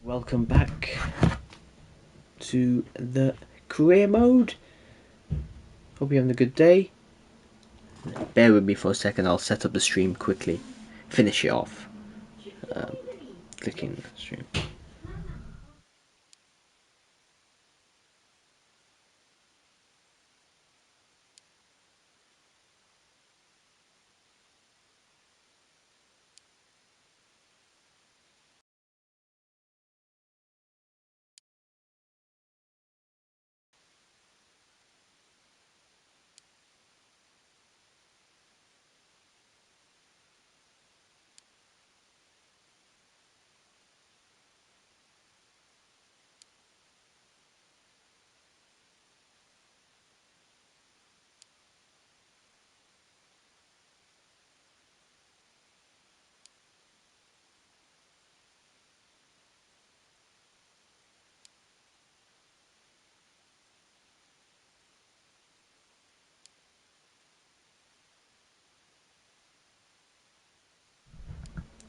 Welcome back to the career mode. Hope you're having a good day. Bear with me for a second, I'll set up the stream quickly. Finish it off. Clicking the stream.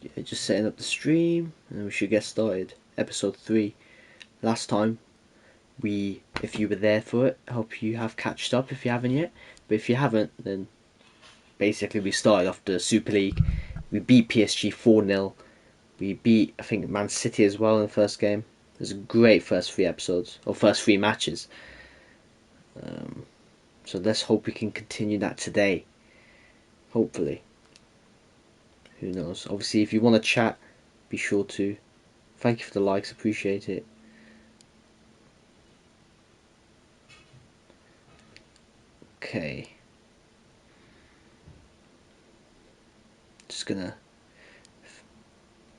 Yeah, just setting up the stream and we should get started. Episode 3. Last time if you were there for it, I hope you have catched up if you haven't yet. But if you haven't, then basically we started off the Super League. We beat PSG 4-0. We beat, I think, Man City as well in the first game. It was a great first 3 episodes, or first 3 matches. So let's hope we can continue that today. Hopefully. Who knows? Obviously, if you want to chat, be sure to. Thank you for the likes, appreciate it. Okay. Just gonna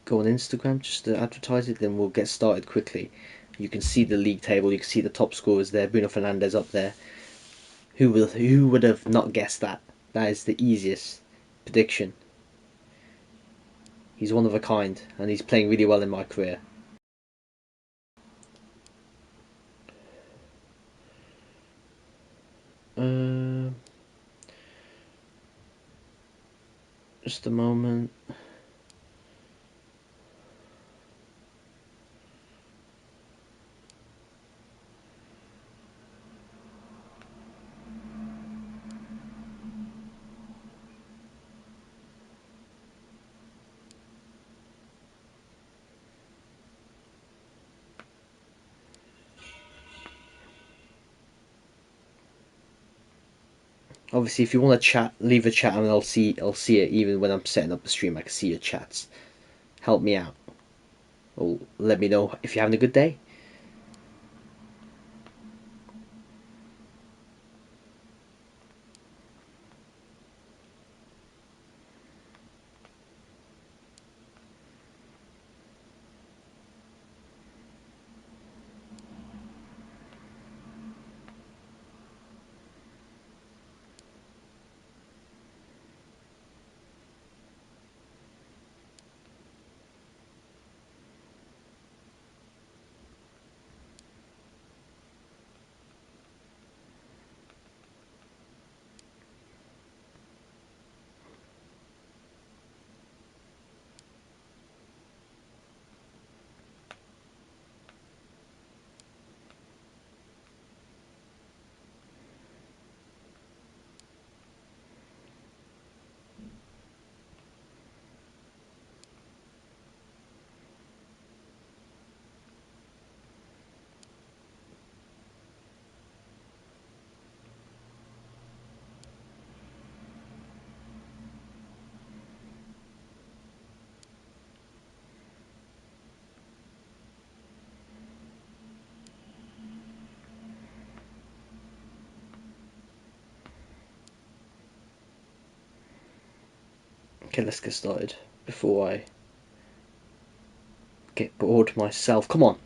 go on Instagram just to advertise it, then we'll get started quickly. You can see the league table, you can see the top scorers there, Bruno Fernandes up there. Who would have not guessed that? That is the easiest prediction. He's one of a kind, and he's playing really well in my career. Just a moment. Obviously, if you want to chat, leave a chat, and I'll see it even when I'm setting up the stream. I can see your chats. Help me out, or let me know if you're having a good day. Okay, let's get started before I get bored myself. Come on.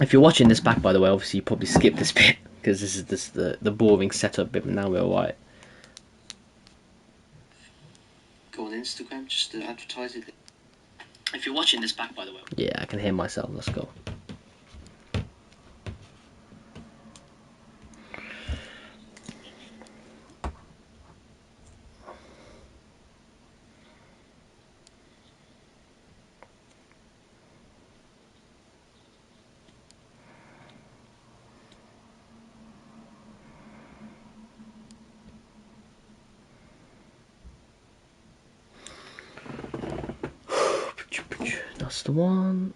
If you're watching this back, by the way, obviously you probably skip this bit because this is the boring setup bit. But now we're alright. Go on Instagram just to advertise it. If you're watching this back, by the way. Yeah, I can hear myself. Let's go. That's the one.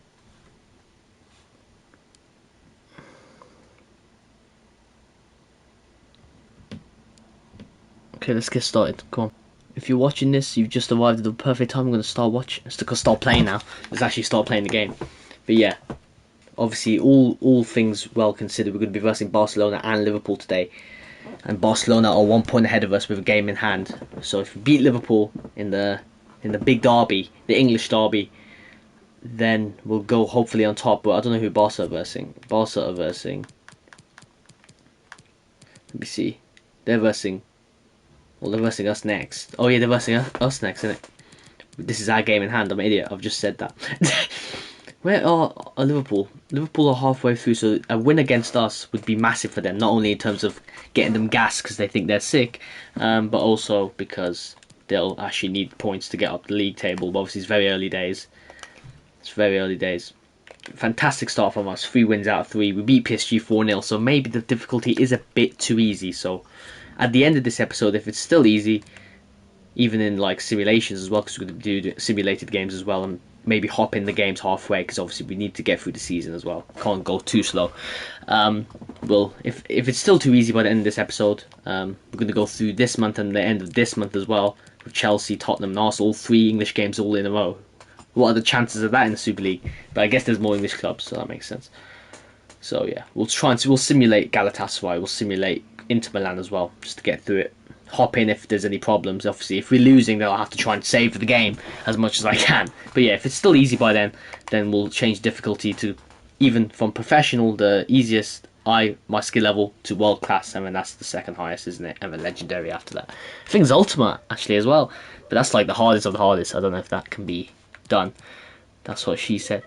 Okay, let's get started. Come on. If you're watching this, you've just arrived at the perfect time. I'm going to start watching. Start playing now. Let's actually start playing the game. But yeah, obviously, all things well considered, we're going to be versing Barcelona and Liverpool today. And Barcelona are 1 point ahead of us with a game in hand. So if we beat Liverpool in the big derby, the English derby, then we'll go hopefully on top. But I don't know who Barca are versing. Barca are versing. Let me see. They're versing. Well, they're versing us next. Oh yeah, they're versing us next, isn't it? This is our game in hand. I'm an idiot. I've just said that. Where are Liverpool? Liverpool are halfway through, so a win against us would be massive for them. Not only in terms of getting them gas because they think they're sick, but also because they'll actually need points to get up the league table. But obviously, it's very early days. It's very early days. Fantastic start from us. 3 wins out of 3. We beat PSG 4-0, so maybe the difficulty is a bit too easy. So at the end of this episode, if it's still easy, even in like simulations as well, because we're going to do simulated games as well, and maybe hop in the games halfway, because obviously we need to get through the season as well. Can't go too slow. Well, if it's still too easy by the end of this episode, we're going to go through this month and the end of this month as well, with Chelsea, Tottenham and Arsenal, 3 English games all in a row. What are the chances of that in the Super League? But I guess there's more English clubs, so that makes sense. So yeah, we'll simulate Galatasaray, we'll simulate Inter Milan as well, just to get through it. Hop in if there's any problems. Obviously, if we're losing, then I'll have to try and save the game as much as I can. But yeah, if it's still easy by then we'll change difficulty to, even from professional, the easiest, my skill level, to world class, and then that's the second highest, isn't it? And then legendary after that. I think it's ultimate actually as well, but that's like the hardest of the hardest. I don't know if that can be done. That's what she said.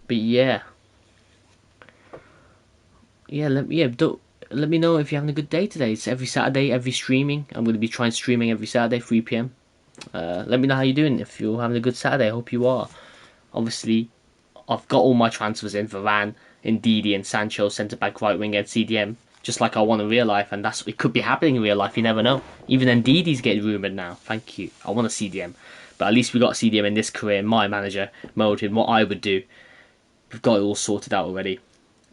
But yeah, let me know if you're having a good day today. It's every Saturday, every streaming. I'm going to be trying streaming every Saturday, 3 p.m. Let me know how you're doing. If you're having a good Saturday, I hope you are. Obviously, I've got all my transfers in: Varane, Ndidi, and Sancho, centre back, right wing, and CDM, just like I want in real life. And it could be happening in real life. You never know. Even Ndidi's getting rumoured now. Thank you. I want a CDM, but at least we got CDM in this career, in my manager mode, in what I would do. We've got it all sorted out already.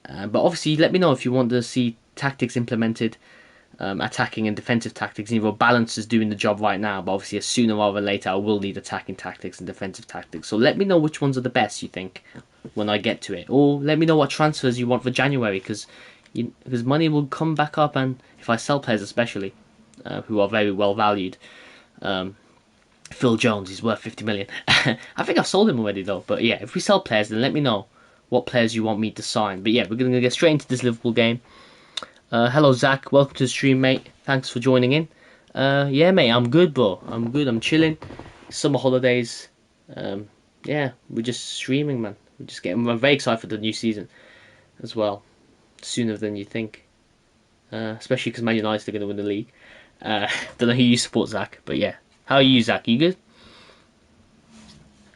But obviously, let me know if you want to see tactics implemented, attacking and defensive tactics. Either balance is doing the job right now, but obviously, sooner rather than later, I will need attacking tactics and defensive tactics. So let me know which ones are the best you think when I get to it, or let me know what transfers you want for January, because money will come back up, and if I sell players, especially who are very well valued. Phil Jones is worth 50 million. I think I've sold him already though. But yeah, if we sell players, then let me know what players you want me to sign. But yeah, we're going to get straight into this Liverpool game. Hello, Zach. Welcome to the stream, mate. Thanks for joining in. Yeah, mate, I'm good, bro. I'm good. I'm chilling. Summer holidays. Yeah, we're just streaming, man. I'm very excited for the new season as well. Sooner than you think. Especially because Man United are going to win the league. Don't know who you support, Zach. But yeah. How are you, Zach? You good?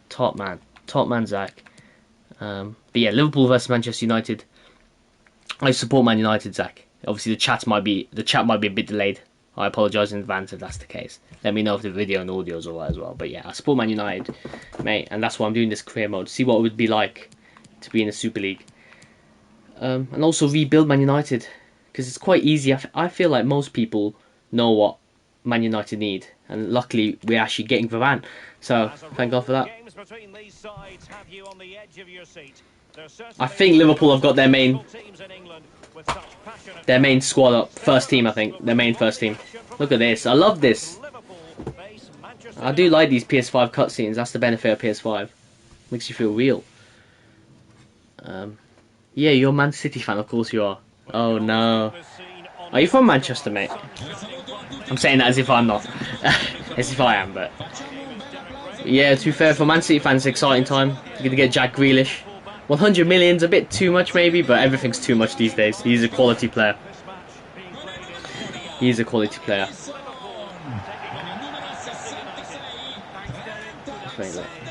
Top man, Zach. But yeah, Liverpool versus Manchester United. I support Man United, Zach. Obviously, the chat might be a bit delayed. I apologise in advance if that's the case. Let me know if the video and audio is alright as well. But yeah, I support Man United, mate, and that's why I'm doing this career mode. See what it would be like to be in the Super League, and also rebuild Man United, because it's quite easy. I feel like most people know what Man United need, and luckily we're actually getting Varane, so thank God for that. I think Liverpool have got their main squad up, first team. I think their main first team. Look at this, I love this. I do like these PS5 cutscenes. That's the benefit of PS5. Makes you feel real. Yeah, you're a Man City fan, of course you are. Oh no. Are you from Manchester, mate? I'm saying that as if I'm not. As if I am, but... Yeah, to be fair, for Man City fans, it's an exciting time. You're going to get Jack Grealish. 100 million's a bit too much, maybe, but everything's too much these days. He's a quality player. He's a quality player.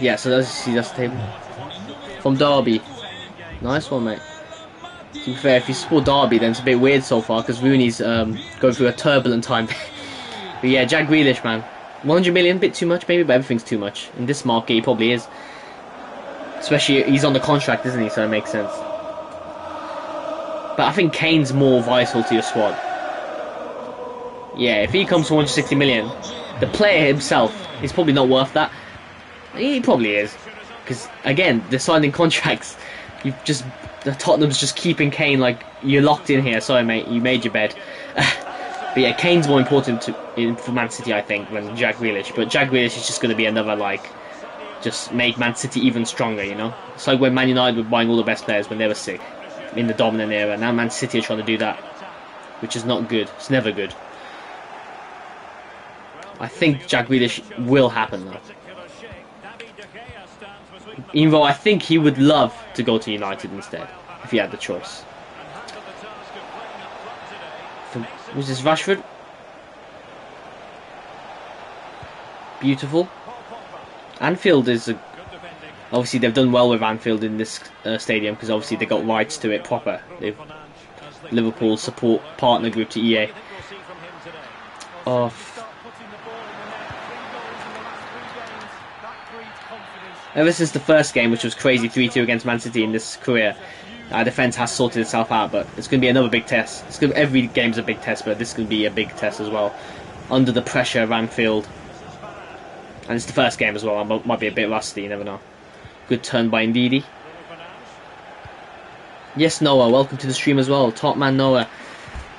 Yeah, so that's the table. From Derby. Nice one, mate. To be fair, if you support Derby, then it's a bit weird so far because Rooney's going through a turbulent time. But yeah, Jack Grealish, man. 100 million, bit too much maybe, but everything's too much. In this market, he probably is. Especially, he's on the contract, isn't he? So it makes sense. But I think Kane's more vital to your squad. Yeah, if he comes for 160 million, the player himself is probably not worth that. He probably is. Because, again, they're signing contracts. Tottenham's just keeping Kane like, you're locked in here. Sorry, mate, you made your bed. But yeah, Kane's more important for Man City, I think, than Jack Grealish. But Jack Grealish is just going to be another, like, just make Man City even stronger, you know? It's like when Man United were buying all the best players when they were sick in the dominant era. Now Man City are trying to do that, which is not good. It's never good. I think Jack Grealish will happen, though. Even though I think he would love to go to United instead, if he had the choice. Was this Rashford? Beautiful. Anfield is obviously they've done well with Anfield in this stadium because obviously they got rights to it proper. Liverpool support partner group to EA. Oh. Ever since the first game, which was crazy 3-2 against Man City in this career, our defence has sorted itself out, but it's going to be another big test. Every game's a big test, but this is going to be a big test as well. Under the pressure of Anfield. And it's the first game as well. I might be a bit rusty, you never know. Good turn by Ndidi. Yes, Noah, welcome to the stream as well. Top man Noah.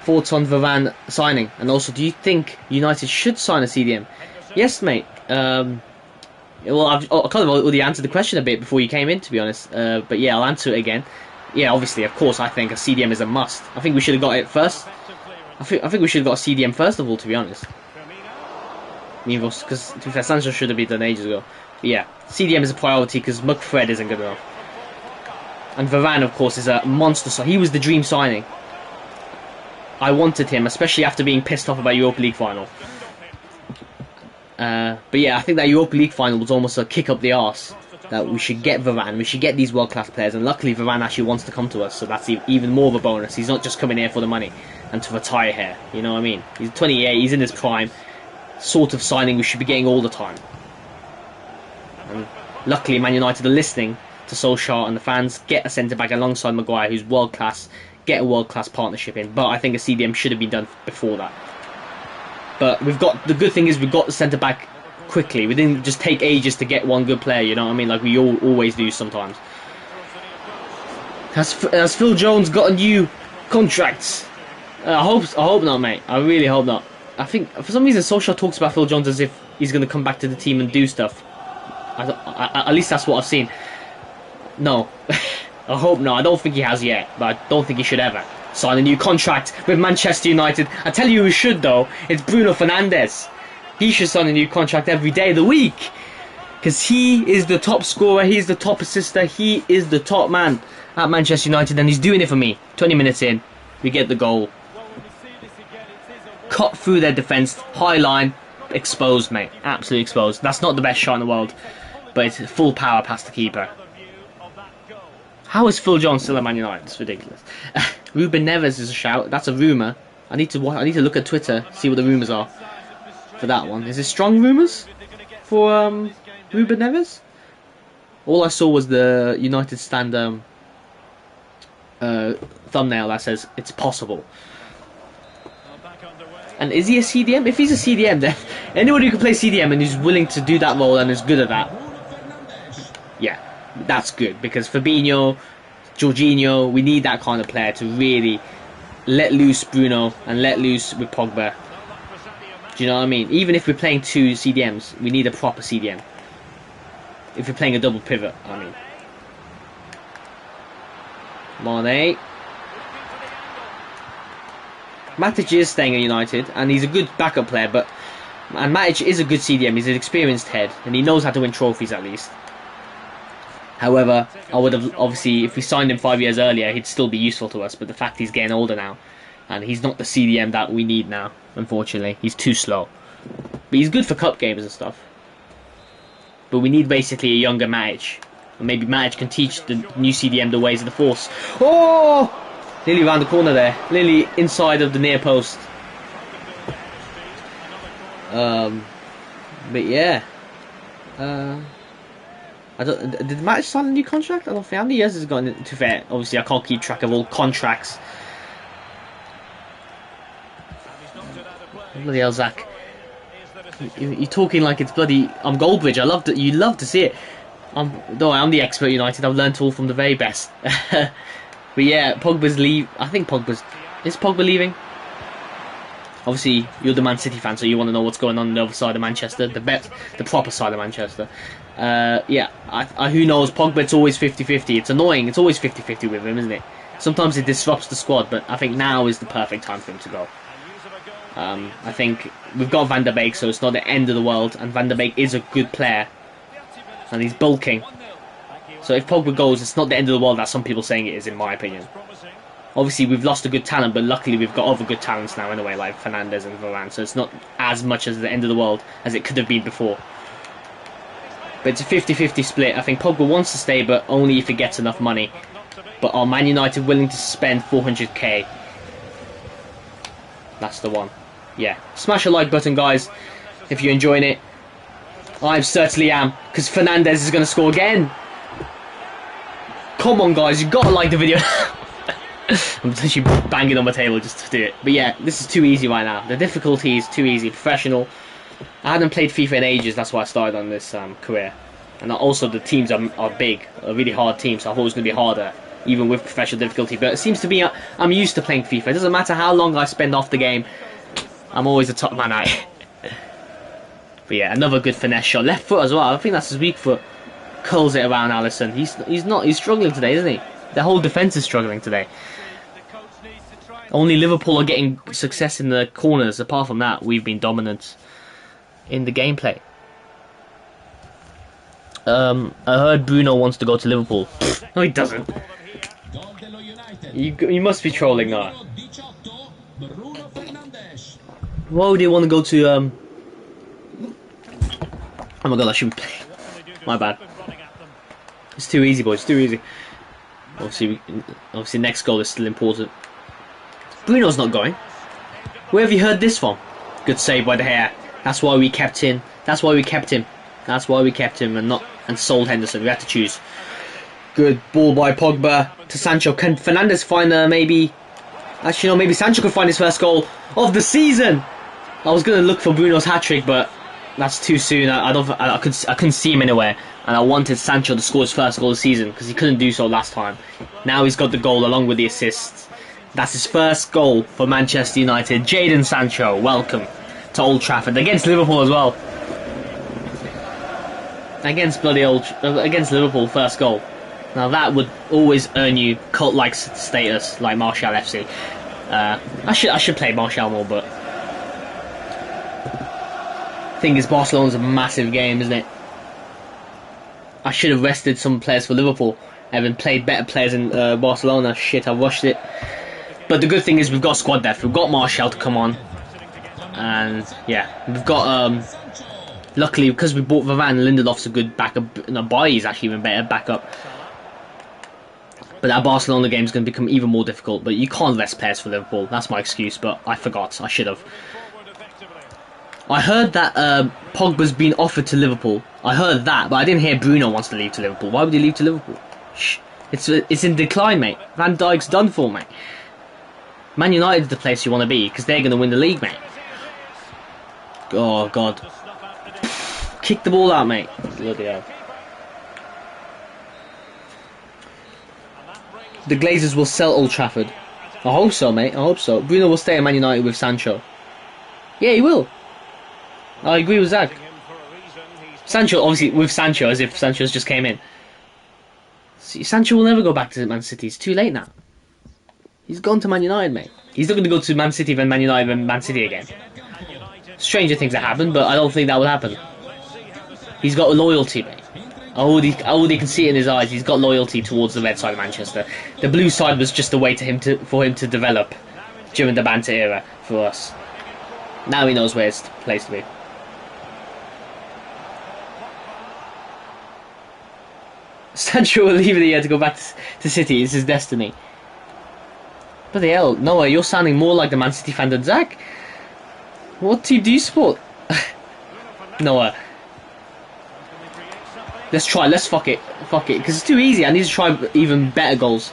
Thoughts on Varane signing? And also, do you think United should sign a CDM? Yes, mate. Well, I kind of already answered the question a bit before you came in, to be honest. But yeah, I'll answer it again. Yeah, obviously, of course, I think a CDM is a must. I think we should have got it first. I think we should have got a CDM first of all, to be honest. Because, to be fair, Sancho should have been done ages ago. But yeah, CDM is a priority because McFred isn't good enough. And Varane, of course, is a monster. So he was the dream signing. I wanted him, especially after being pissed off about Europa League final. But yeah, I think that Europa League final was almost a kick up the arse. That we should get Varane, we should get these world-class players, and luckily Varane actually wants to come to us, so that's even more of a bonus. He's not just coming here for the money and to retire here, you know what I mean? He's 28, he's in his prime, sort of signing we should be getting all the time. And luckily Man United are listening to Solskjaer and the fans, get a centre-back alongside Maguire who's world-class, get a world-class partnership in, but I think a CDM should have been done before that. But the good thing is we've got the centre-back quickly. We didn't just take ages to get one good player, you know what I mean? Like we always do sometimes. Has Phil Jones got a new contract? I hope not, mate. I really hope not. I think for some reason Solskjaer talks about Phil Jones as if he's going to come back to the team and do stuff. At least that's what I've seen. No, I hope not. I don't think he has yet, but I don't think he should ever sign a new contract with Manchester United. I tell you who should though. It's Bruno Fernandes. He should sign a new contract every day of the week. Because he is the top scorer, he's the top assister, he is the top man at Manchester United, and he's doing it for me. 20 minutes in, we get the goal. Cut through their defence, high line, exposed, mate. Absolutely exposed. That's not the best shot in the world, but it's full power past the keeper. How is Phil Jones still at Man United? It's ridiculous. Ruben Neves is a shout. That's a rumour. I need to look at Twitter, see what the rumours are. For that one, is it strong rumours for Ruben Neves? All I saw was the United stand thumbnail that says it's possible. And is he a CDM? If he's a CDM, then anyone who can play CDM and is willing to do that role and is good at that, yeah, that's good. Because Fabinho, Jorginho, we need that kind of player to really let loose Bruno and let loose with Pogba. Do you know what I mean? Even if we're playing two CDMs, we need a proper CDM. If we're playing a double pivot, I mean. Mane. Matic is staying at United, and he's a good backup player, and Matic is a good CDM, he's an experienced head, and he knows how to win trophies at least. However, I would have, obviously, if we signed him 5 years earlier, he'd still be useful to us, but the fact he's getting older now, and he's not the CDM that we need now, unfortunately. He's too slow. But he's good for cup games and stuff. But we need basically a younger Matic. And maybe Matic can teach the new CDM the ways of the Force. Oh! Nearly round the corner there. Nearly inside of the near post. But yeah. I don't. Did Matt sign a new contract? I don't think. How many years has it gone? To fair, obviously I can't keep track of all contracts. Bloody hell, Zach. You're talking like it's bloody. I'm Goldbridge. I love that. You love to see it. I'm the expert United. I've learnt all from the very best. But yeah, Pogba's leave. I think is Pogba leaving? Obviously, you're the Man City fan, so you want to know what's going on the other side of Manchester, the proper side of Manchester. Yeah, who knows? Pogba, it's always 50-50. It's annoying. It's always 50-50 with him, isn't it? Sometimes it disrupts the squad, but I think now is the perfect time for him to go. I think we've got Van der Beek, so it's not the end of the world, and Van der Beek is a good player, and he's bulking. So if Pogba goes, it's not the end of the world, as some people saying it is, in my opinion. Obviously, we've lost a good talent, but luckily we've got other good talents now anyway, like Fernandes and Varane, so it's not as much as the end of the world as it could have been before. But it's a 50-50 split. I think Pogba wants to stay, but only if he gets enough money. But are Man United willing to spend 400k? That's the one. Yeah. Smash a like button, guys, if you're enjoying it. I certainly am, because Fernandes is going to score again. Come on, guys, you've got to like the video. I'm literally banging on my table just to do it. But yeah, this is too easy right now. The difficulty is too easy. Professional. I hadn't played FIFA in ages. That's why I started on this career. And also the teams are big. A really hard team. So I thought it was going to be harder. Even with professional difficulty. But it seems to be I'm used to playing FIFA. It doesn't matter how long I spend off the game. I'm always a top man at it. But yeah, another good finesse shot. Left foot as well. I think that's his weak foot. Curls it around Alisson. He's struggling today, isn't he? The whole defence is struggling today. Only Liverpool are getting success in the corners. Apart from that, we've been dominant in the gameplay. I heard Bruno wants to go to Liverpool. No, he doesn't. You must be trolling now. Why would he want to go to Oh my god, I shouldn't play. My bad. It's too easy, boys. It's too easy. Obviously, next goal is still important. Bruno's not going. Where have you heard this from? Good save by De Gea. That's why we kept him. That's why we kept him. That's why we kept him and sold Henderson. We had to choose. Good ball by Pogba to Sancho. Can Fernandes find maybe? Actually, no. Maybe Sancho could find his first goal of the season. I was gonna look for Bruno's hat trick, but that's too soon. I couldn't see him anywhere, and I wanted Sancho to score his first goal of the season because he couldn't do so last time. Now he's got the goal along with the assists. That's his first goal for Manchester United. Jadon Sancho, welcome to Old Trafford against Liverpool as well. Against Liverpool, first goal. Now that would always earn you cult-like status, like Martial FC. I should play Martial more, but thing is, Barcelona's a massive game, isn't it? I should have rested some players for Liverpool. Having played better players in Barcelona. Shit, I rushed it. But the good thing is we've got squad depth. We've got Martial to come on. And yeah, we've got luckily because we bought Varane, Lindelof's a good backup. No, Bailly's actually even better backup. But that Barcelona game is going to become even more difficult. But you can't rest players for Liverpool. That's my excuse, but I forgot. I should have. I heard that Pogba's been offered to Liverpool. I heard that, but I didn't hear Bruno wants to leave to Liverpool. Why would he leave to Liverpool? Shh. It's in decline, mate. Van Dijk's done for, mate. Man United's the place you want to be, because they're going to win the league, mate. Oh, God. Kick the ball out, mate. Bloody hell. The Glazers will sell Old Trafford. I hope so, mate. I hope so. Bruno will stay at Man United with Sancho. Yeah, he will. I agree with Zach. Sancho, obviously, with Sancho, as if Sancho's just came in. See, Sancho will never go back to Man City. It's too late now. He's gone to Man United, mate. He's not going to go to Man City, then Man United, then Man City again. Stranger things have happened, but I don't think that will happen. He's got loyalty, mate. I already can see it in his eyes. He's got loyalty towards the red side of Manchester. The blue side was just a way for him to develop during the banter era for us. Now he knows where his place to be. Sancho will leave the year to go back to City. It's his destiny. Bloody hell, Noah, you're sounding more like the Man City fan than Zach. What team do you support? Noah. Let's try, let's fuck it, because it's too easy. I need to try even better goals.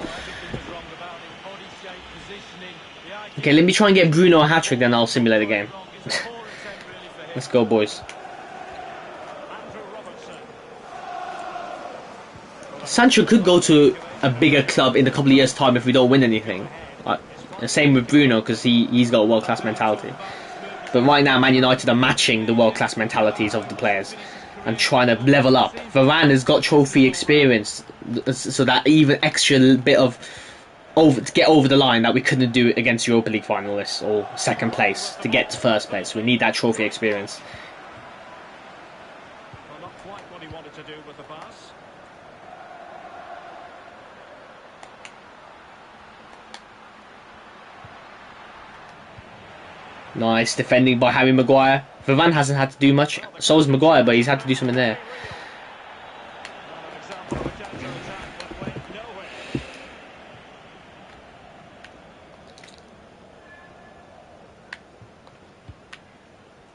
Okay, let me try and get Bruno a hat-trick, then I'll simulate the game. Let's go, boys. Sancho could go to a bigger club in a couple of years' time if we don't win anything. Same with Bruno, because he's got a world-class mentality. But right now, Man United are matching the world-class mentalities of the players and trying to level up. Varane has got trophy experience, so that even extra bit of to get over the line that we couldn't do against Europa League finalists or second place to get to first place. We need that trophy experience. Well, not quite what he wanted to do with the pass. Nice defending by Harry Maguire. Varane hasn't had to do much. So has Maguire, but he's had to do something there.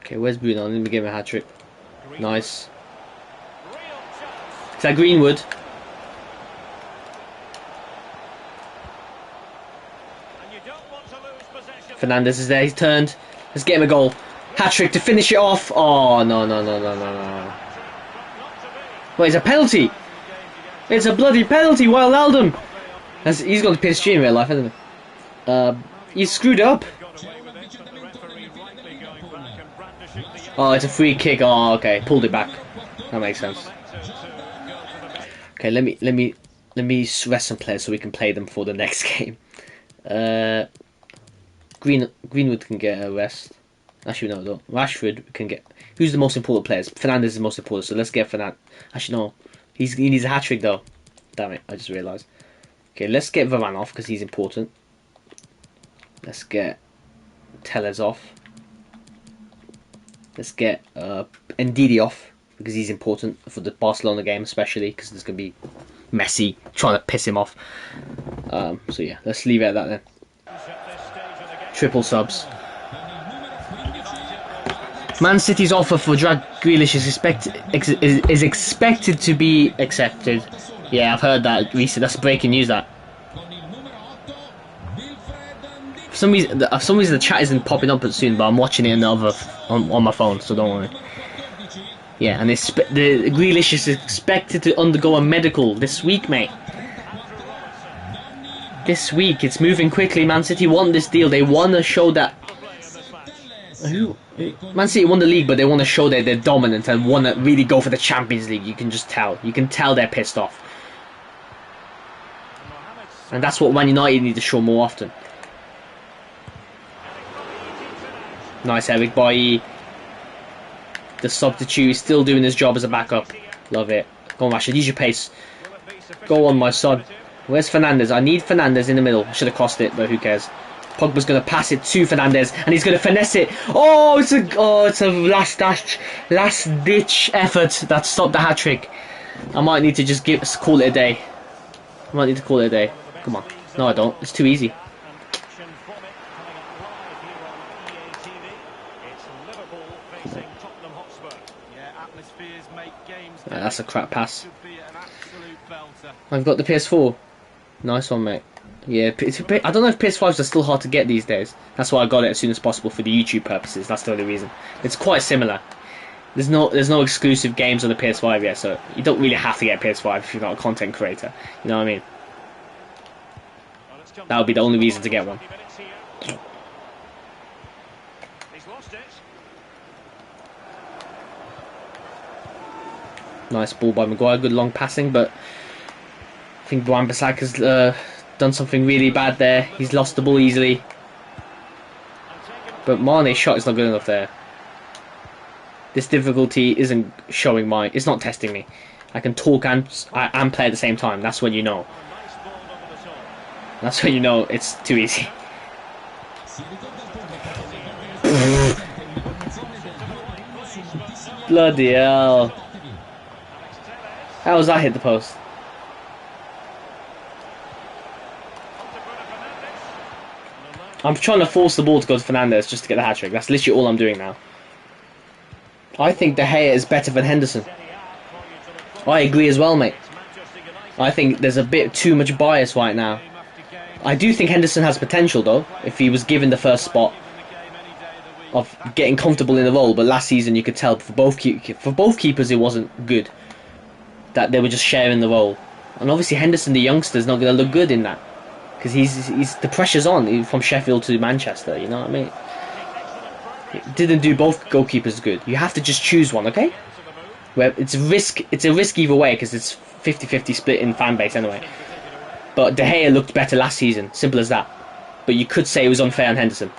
Okay, where's Bruno? Let me give him a hat-trick. Nice. Is that Greenwood? Fernandes is there, he's turned. Let's get him a goal. Hat-trick to finish it off. Oh, no. Well, it's a penalty. It's a bloody penalty, Wijnaldum. He's got the PSG in real life, hasn't he? He's screwed up. Oh, it's a free kick. Oh, okay. Pulled it back. That makes sense. Okay, let me rest some players so we can play them for the next game. Greenwood can get a rest. Actually, no, Rashford can get. Who's the most important players? Fernandes is the most important, so let's get Fernandes. Actually, no. He needs a hat trick though. Damn it! I just realised. Okay, let's get Varane off because he's important. Let's get Tellez off. Let's get Ndidi off because he's important for the Barcelona game, especially because there's going to be Messi trying to piss him off. So yeah, let's leave it at that then. Triple subs. Man City's offer for Jack Grealish is expected to be accepted. Yeah, I've heard that recently. That's breaking news. That. For some reason, the chat isn't popping up soon, but I'm watching it on my phone, so don't worry. Yeah, and the Grealish is expected to undergo a medical this week, mate. This week, it's moving quickly. Man City won this deal. They want to show that. Man City won the league, but they want to show that they're dominant and want to really go for the Champions League. You can just tell. You can tell they're pissed off. And that's what Man United need to show more often. Nice, Eric Bailly. The substitute is still doing his job as a backup. Love it. Go on, Rashford. Use your pace. Go on, my son. Where's Fernandes? I need Fernandes in the middle. Should have cost it, but who cares? Pogba's going to pass it to Fernandes, and he's going to finesse it. Oh, it's a last ditch effort that stopped the hat trick. I might need to just call it a day. I might need to call it a day. Come on. No, I don't. It's too easy. Yeah, that's a crap pass. I've got the PS4. Nice one, mate. Yeah, I don't know if PS5s are still hard to get these days. That's why I got it as soon as possible for the YouTube purposes. That's the only reason. It's quite similar. There's no exclusive games on the PS5 yet, so you don't really have to get a PS5 if you're not a content creator. You know what I mean? That would be the only reason to get one. Nice ball by Maguire, good long passing, but I think Wan-Bissaka's done something really bad there. He's lost the ball easily. But Mane's shot is not good enough there. This difficulty isn't showing it's not testing me. I can talk and play at the same time. That's when you know. That's when you know it's too easy. Bloody hell. How was that hit the post? I'm trying to force the ball to go to Fernandes just to get the hat-trick. That's literally all I'm doing now. I think De Gea is better than Henderson. I agree as well, mate. I think there's a bit too much bias right now. I do think Henderson has potential, though, if he was given the first spot of getting comfortable in the role. But last season, you could tell for both keepers, it wasn't good. That they were just sharing the role. And obviously, Henderson, the youngster, is not going to look good in that. Because he's the pressure's on from Sheffield to Manchester, you know what I mean? It didn't do both goalkeepers good. You have to just choose one, okay? Where it's a risk either way, because it's 50-50 split in fan base anyway. But De Gea looked better last season, simple as that. But you could say it was unfair on Henderson.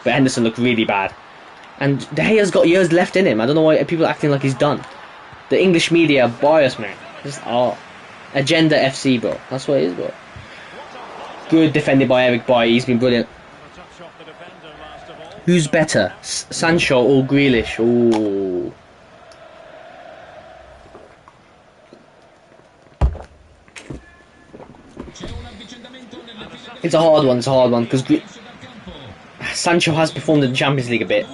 But Henderson looked really bad. And De Gea's got years left in him. I don't know why people are acting like he's done. The English media are biased, man. Just Agenda FC, bro. That's what it is, bro. Good defended by Eric Bailly. He's been brilliant. Who's better, Sancho or Grealish? Ooh. It's a hard one, because Sancho has performed in the Champions League a bit.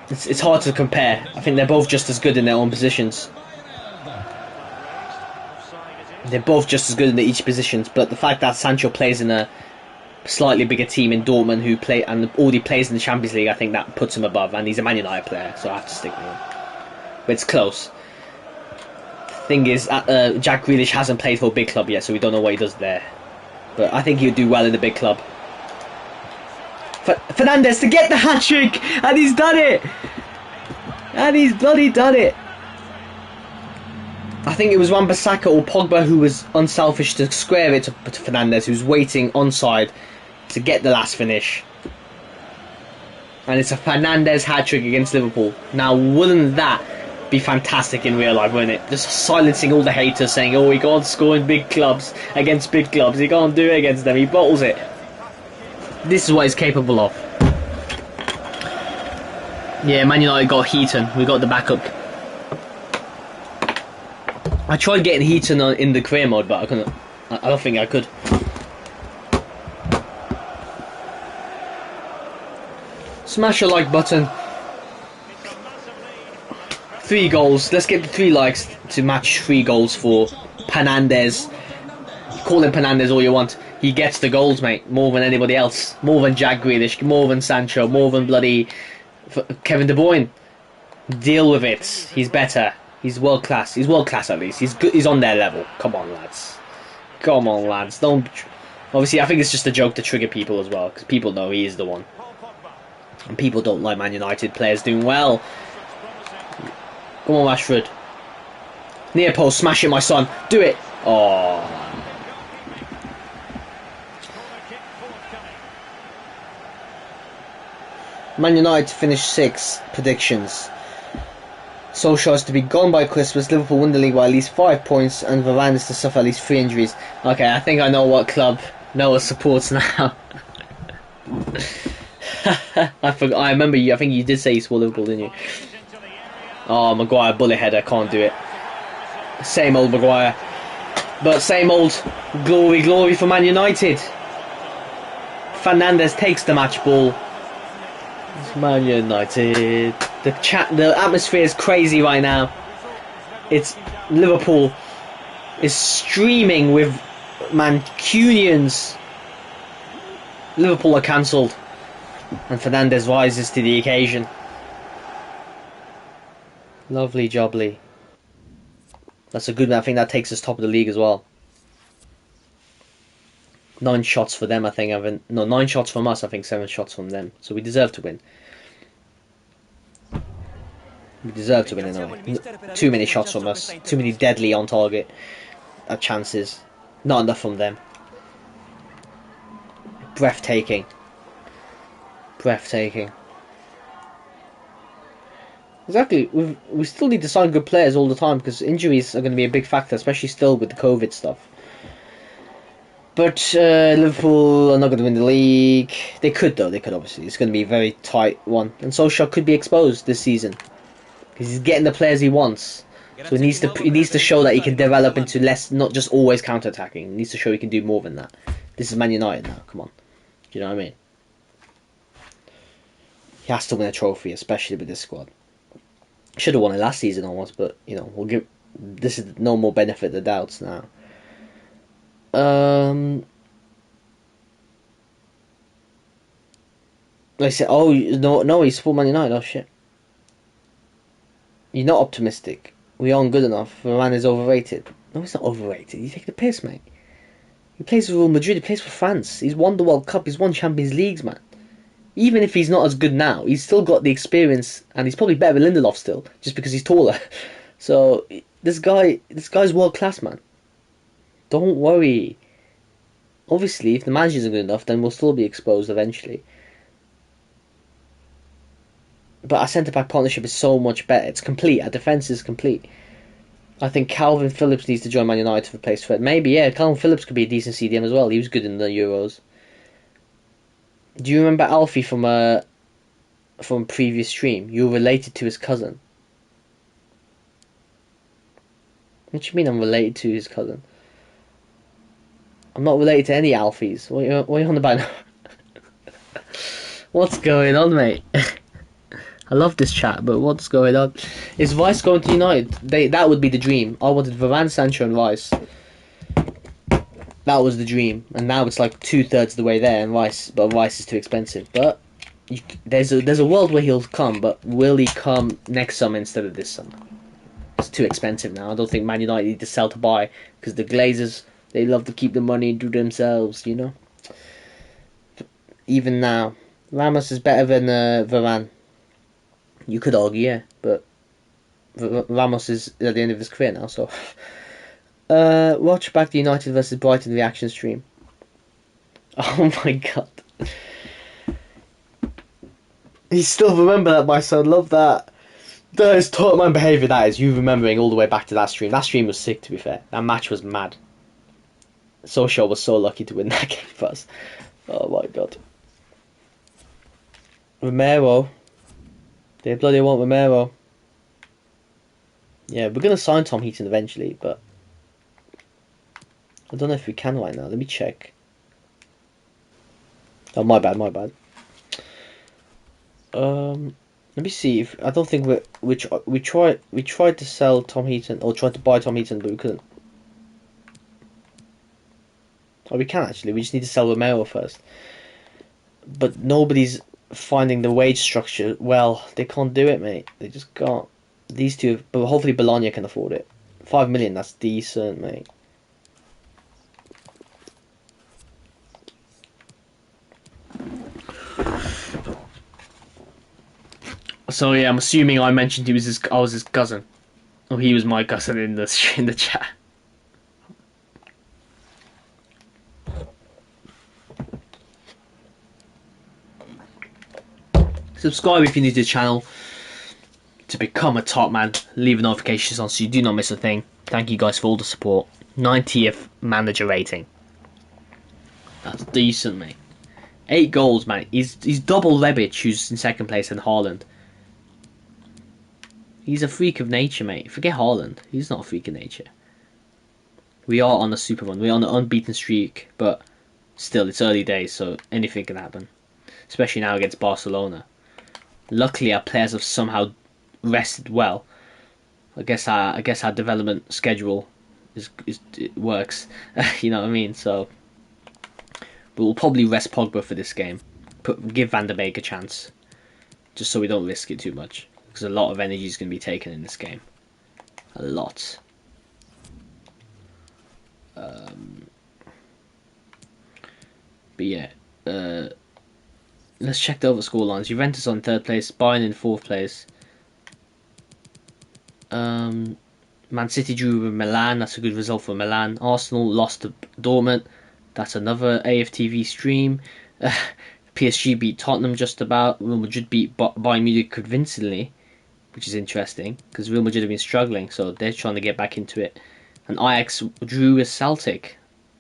It's hard to compare. I think they're both just as good in their own positions. They're both just as good in each positions, but the fact that Sancho plays in a slightly bigger team in Dortmund and already plays in the Champions League, I think that puts him above, and he's a Man United player, so I have to stick with him. But it's close. The thing is, Jack Grealish hasn't played for a big club yet, so we don't know what he does there. But I think he'll do well in the big club. Fernandes to get the hat-trick, and he's done it! And he's bloody done it! I think it was Wan-Bissaka or Pogba who was unselfish to square it to Fernandes, who's waiting onside to get the last finish. And it's a Fernandes hat-trick against Liverpool. Now, wouldn't that be fantastic in real life, wouldn't it? Just silencing all the haters saying, oh, he can't score in big clubs against big clubs. He can't do it against them. He bottles it. This is what he's capable of. Yeah, Man United got Heaton. We got the backup. I tried getting Heaton in the career mode, but I couldn't. I don't think I could. Smash a like button. 3 goals. Let's get the 3 likes to match 3 goals for Fernandes. Call him Fernandes all you want. He gets the goals, mate. More than anybody else. More than Jack Grealish. More than Sancho. More than bloody Kevin De Bruyne. Deal with it. He's better. He's world class. He's world class at least. He's good. He's on their level. Come on, lads. Come on, lads. Don't. Obviously, I think it's just a joke to trigger people as well, because people know he is the one, and people don't like Man United players doing well. Come on, Rashford. Near post, smash it, my son. Do it. Oh. Man United to finish 6th. Predictions. Solskjaer is to be gone by Christmas, Liverpool win the league by at least 5 points, and Varane is to suffer at least 3 injuries. Okay, I think I know what club Noah supports now. I remember you. I think you did say you support Liverpool, didn't you? Oh, Maguire, bullet header, can't do it. Same old Maguire. But same old glory for Man United. Fernandes takes the match ball. It's Man United. The atmosphere is crazy right now. It's Liverpool is streaming with Mancunians. Liverpool are cancelled, and Fernandes rises to the occasion. Lovely jubbly. That's a good one. I think that takes us top of the league as well. 9 shots for them, I think. 9 shots from us, I think 7 shots from them. So we deserve to win. We deserve to win anyway. Too many shots from us. Too many deadly on target chances. Not enough from them. Breathtaking. Breathtaking. Exactly. We still need to sign good players all the time, because injuries are going to be a big factor, especially still with the COVID stuff. But Liverpool are not going to win the league. They could, though. They could, obviously. It's going to be a very tight one. And Solskjaer could be exposed this season, because he's getting the players he wants. So he needs to show that he can develop into less, not just always counter attacking. He needs to show he can do more than that. This is Man United now. Come on, do you know what I mean? He has to win a trophy, especially with this squad. Should have won it last season almost, but you know we'll give. This is no more benefit of the doubts now. They said, "Oh no, he's full Man United." Oh shit! You're not optimistic. We aren't good enough. The man is overrated. No, he's not overrated. You take the piss, mate. He plays for Real Madrid. He plays for France. He's won the World Cup. He's won Champions Leagues, man. Even if he's not as good now, he's still got the experience, and he's probably better than Lindelof still, just because he's taller. So this guy's world class, man. Don't worry. Obviously, if the manager isn't good enough, then we'll still be exposed eventually. But our centre-back partnership is so much better. It's complete. Our defence is complete. I think Calvin Phillips needs to join Man United to replace Fred. Maybe, yeah, Calvin Phillips could be a decent CDM as well. He was good in the Euros. Do you remember Alfie from a previous stream? You were related to his cousin. What do you mean I'm related to his cousin? I'm not related to any Alfies. What are you on about now? What's going on, mate? I love this chat, but what's going on? Is Rice going to United? That would be the dream. I wanted Varane, Sancho and Rice. That was the dream. And now it's like 2/3 of the way there, and Rice is too expensive. But there's a world where he'll come, but will he come next summer instead of this summer? It's too expensive now. I don't think Man United need to sell to buy, because the Glazers, they love to keep the money and do themselves, you know? Even now, Ramos is better than Varane. You could argue, yeah, but Ramos is at the end of his career now, so... watch back the United versus Brighton reaction stream. Oh my god. You still remember that, my son. Love that. That is total man behaviour, that is. You remembering all the way back to that stream. That stream was sick, to be fair. That match was mad. Social was so lucky to win that game for us. Oh my god. Romero. They bloody want Romero. Yeah, we're going to sign Tom Heaton eventually, but... I don't know if we can right now. Let me check. Oh, my bad. Let me see if I don't think we tried to sell Tom Heaton or tried to buy Tom Heaton, but we couldn't. Oh, we can actually. We just need to sell Romero first. But nobody's finding the wage structure. Well, they can't do it, mate. They just can't. These two, but hopefully Bologna can afford it. 5 million. That's decent, mate. So yeah, I'm assuming I mentioned I was his cousin, or he was my cousin in the chat. Subscribe if you're new to the channel to become a top man. Leave notifications on so you do not miss a thing. Thank you guys for all the support. 90th manager rating. That's decent, mate. 8 goals, man. He's double Rebic, who's in second place, and Haaland. He's a freak of nature, mate. Forget Haaland. He's not a freak of nature. We are on a super run. We're on an unbeaten streak, but still, it's early days, so anything can happen. Especially now against Barcelona. Luckily, our players have somehow rested well. I guess our development schedule it works. You know what I mean? So, but we'll probably rest Pogba for this game. Give Van der Beek a chance, just so we don't risk it too much. Because a lot of energy is going to be taken in this game. A lot. But yeah. Let's check the other scorelines. Juventus on 3rd place. Bayern in 4th place. Man City drew with Milan. That's a good result for Milan. Arsenal lost to Dortmund. That's another AFTV stream. PSG beat Tottenham just about. Real Madrid beat Bayern Munich convincingly, which is interesting because Real Madrid have been struggling, so they're trying to get back into it. And Ajax drew with Celtic.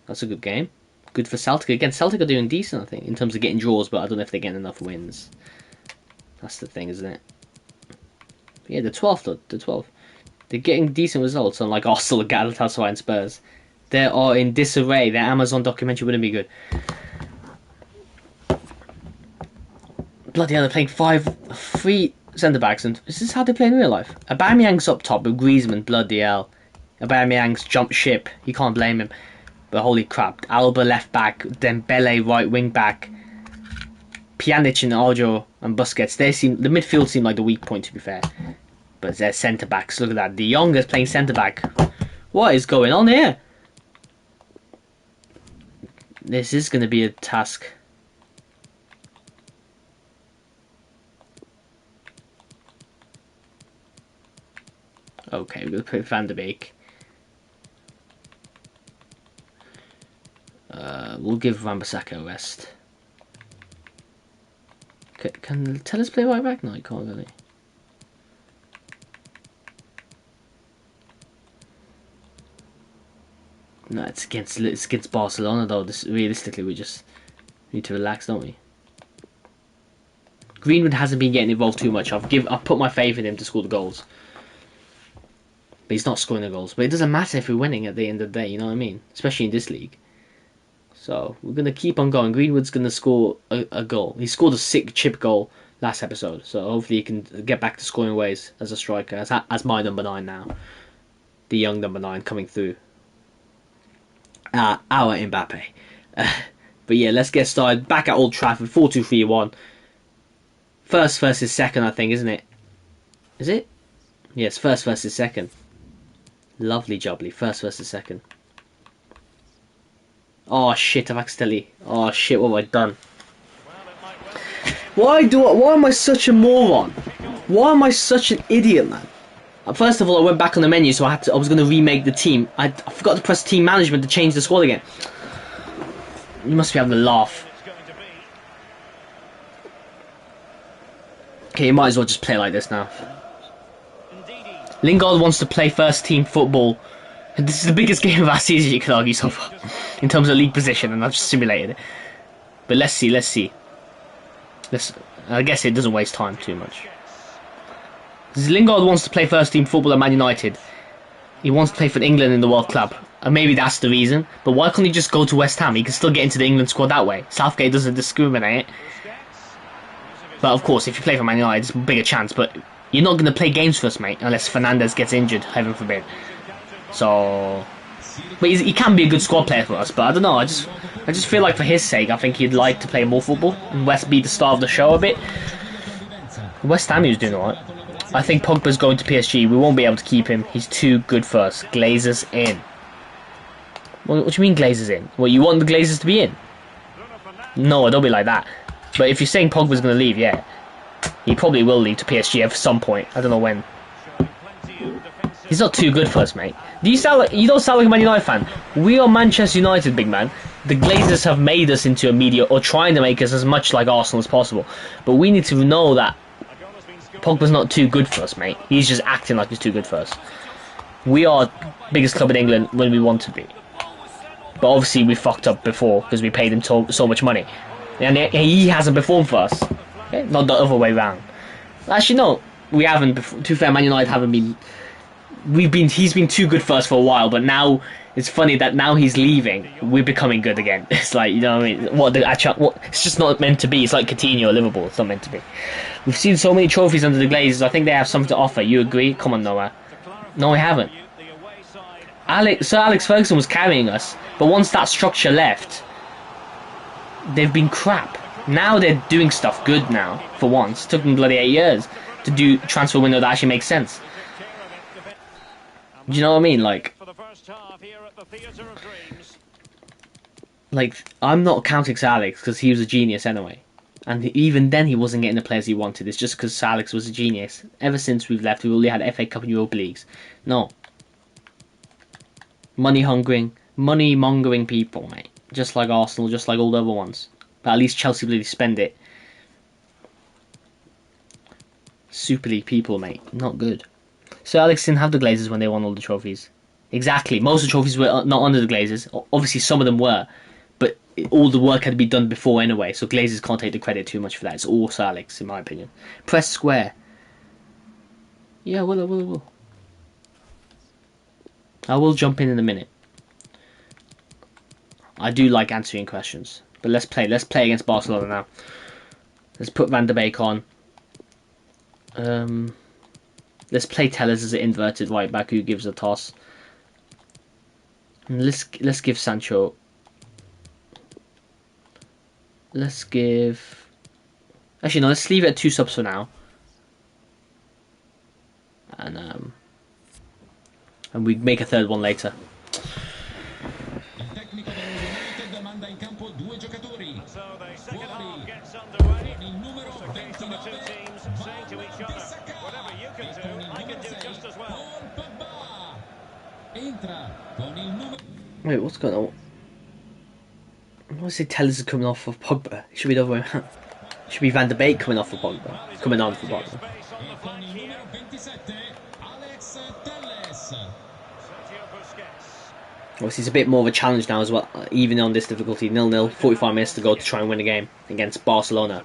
That's a good game. Good for Celtic. Again, Celtic are doing decent, I think, in terms of getting draws, but I don't know if they're getting enough wins. That's the thing, isn't it? But yeah, the 12th, though. The 12th. They're getting decent results, unlike Arsenal, Galatasaray, and Spurs. They are in disarray. Their Amazon documentary wouldn't be good. Bloody hell, they're playing 3 centre backs, and is this how they play in real life? Aubameyang's up top with Griezmann. Bloody hell, Aubameyang's jumped ship. You can't blame him. But holy crap, Alba left back, Dembele right wing back, Pjanic and Arjo and Busquets. The midfield seem like the weak point, to be fair. But they're centre backs. Look at that. De Jong is playing centre back. What is going on here? This is going to be a task. Okay, we're going to put Van der Beek. We'll give Wan-Bissaka a rest. Can Tellers play right back? No, he can't really. No, it's against Barcelona though. Realistically, we just need to relax, don't we? Greenwood hasn't been getting involved too much. I've put my faith in him to score the goals, but he's not scoring the goals. But it doesn't matter if we're winning at the end of the day. You know what I mean? Especially in this league. So we're gonna keep on going. Greenwood's gonna score a goal. He scored a sick chip goal last episode, so hopefully he can get back to scoring ways as a striker, as my number 9 now, the young number 9 coming through. Our Mbappe. But yeah, let's get started. Back at Old Trafford, 4-2-3-1. First versus second, I think, isn't it? Is it? Yes, first versus second. Lovely jubbly. First versus second. Oh shit, I've accidentally... Oh shit, what have I done? Why am I such a moron? Why am I such an idiot, man? First of all, I went back on the menu, so I was going to remake the team. I forgot to press team management to change the squad again. You must be having a laugh. Okay, you might as well just play like this now. Lingard wants to play first team football. This is the biggest game of our season, you could argue, so far, in terms of league position, and I've just simulated it. But let's see. I guess it doesn't waste time too much. Lingard wants to play first team football at Man United. He wants to play for England in the World Club. And maybe that's the reason. But why can't he just go to West Ham? He can still get into the England squad that way. Southgate doesn't discriminate. But of course, if you play for Man United, it's a bigger chance. But you're not going to play games for us, mate, unless Fernandes gets injured, heaven forbid. So... But he can be a good squad player for us. But I don't know, I just feel like for his sake, I think he'd like to play more football. And West be the star of the show a bit. West Ham, he was doing alright. I think Pogba's going to PSG. We won't be able to keep him. He's too good for us. Glazers in. What do you mean Glazers in? What, you want the Glazers to be in? No, don't be like that. But if you're saying Pogba's going to leave, yeah. He probably will leave to PSG at some point. I don't know when. He's not too good for us, mate. You don't sound like a Man United fan. We are Manchester United, big man. The Glazers have made us into a media, or trying to make us as much like Arsenal as possible. But we need to know that Pogba's not too good for us, mate. He's just acting like he's too good for us. We are biggest club in England when we want to be. But obviously we fucked up before because we paid him so much money. And he hasn't performed for us. Okay? Not the other way round. Actually, no. We haven't. To be fair, Man United haven't been... He's been too good for us for a while, but now... It's funny that now he's leaving, we're becoming good again. It's like, you know what I mean? It's just not meant to be. It's like Coutinho or Liverpool. It's not meant to be. We've seen so many trophies under the Glazers. I think they have something to offer. You agree? Come on, Noah. No, we haven't. Sir Alex Ferguson was carrying us, but once that structure left, they've been crap. Now they're doing stuff good now, for once. It took them bloody 8 years to do transfer window that actually makes sense. Do you know what I mean? Like, I'm not counting Sir Alex because he was a genius anyway. And even then he wasn't getting the players he wanted. It's just because Sir Alex was a genius. Ever since we've left, we've only had FA Cup and Europa Leagues. No. Money-mongering people, mate. Just like Arsenal, just like all the other ones. But at least Chelsea really spend it. Super League people, mate. Not good. Sir Alex didn't have the Glazers when they won all the trophies. Exactly. Most of the trophies were not under the Glazers. Obviously, some of them were. But all the work had to be done before anyway. So Glazers can't take the credit too much for that. It's all Sir Alex, in my opinion. Press square. Yeah, will. I will jump in a minute. I do like answering questions. But let's play. Let's play against Barcelona now. Let's put Van der Beek on. Let's play Tellers as an inverted right back who gives a toss. And let's give Sancho. Let's give. Actually, no. Let's leave it at 2 subs for now. And we make a third one later. So the second half gets underway. The case of the two teams saying to each other, whatever you can do, I can do just as well. Wait, what's going on? I want to say Tellers is coming off of Pogba. It should be the other way around. It should be Van der Beek coming off of Pogba. Coming on for Pogba. Obviously, it's a bit more of a challenge now as well, even on this difficulty. 0-0, 45 minutes to go to try and win a game against Barcelona.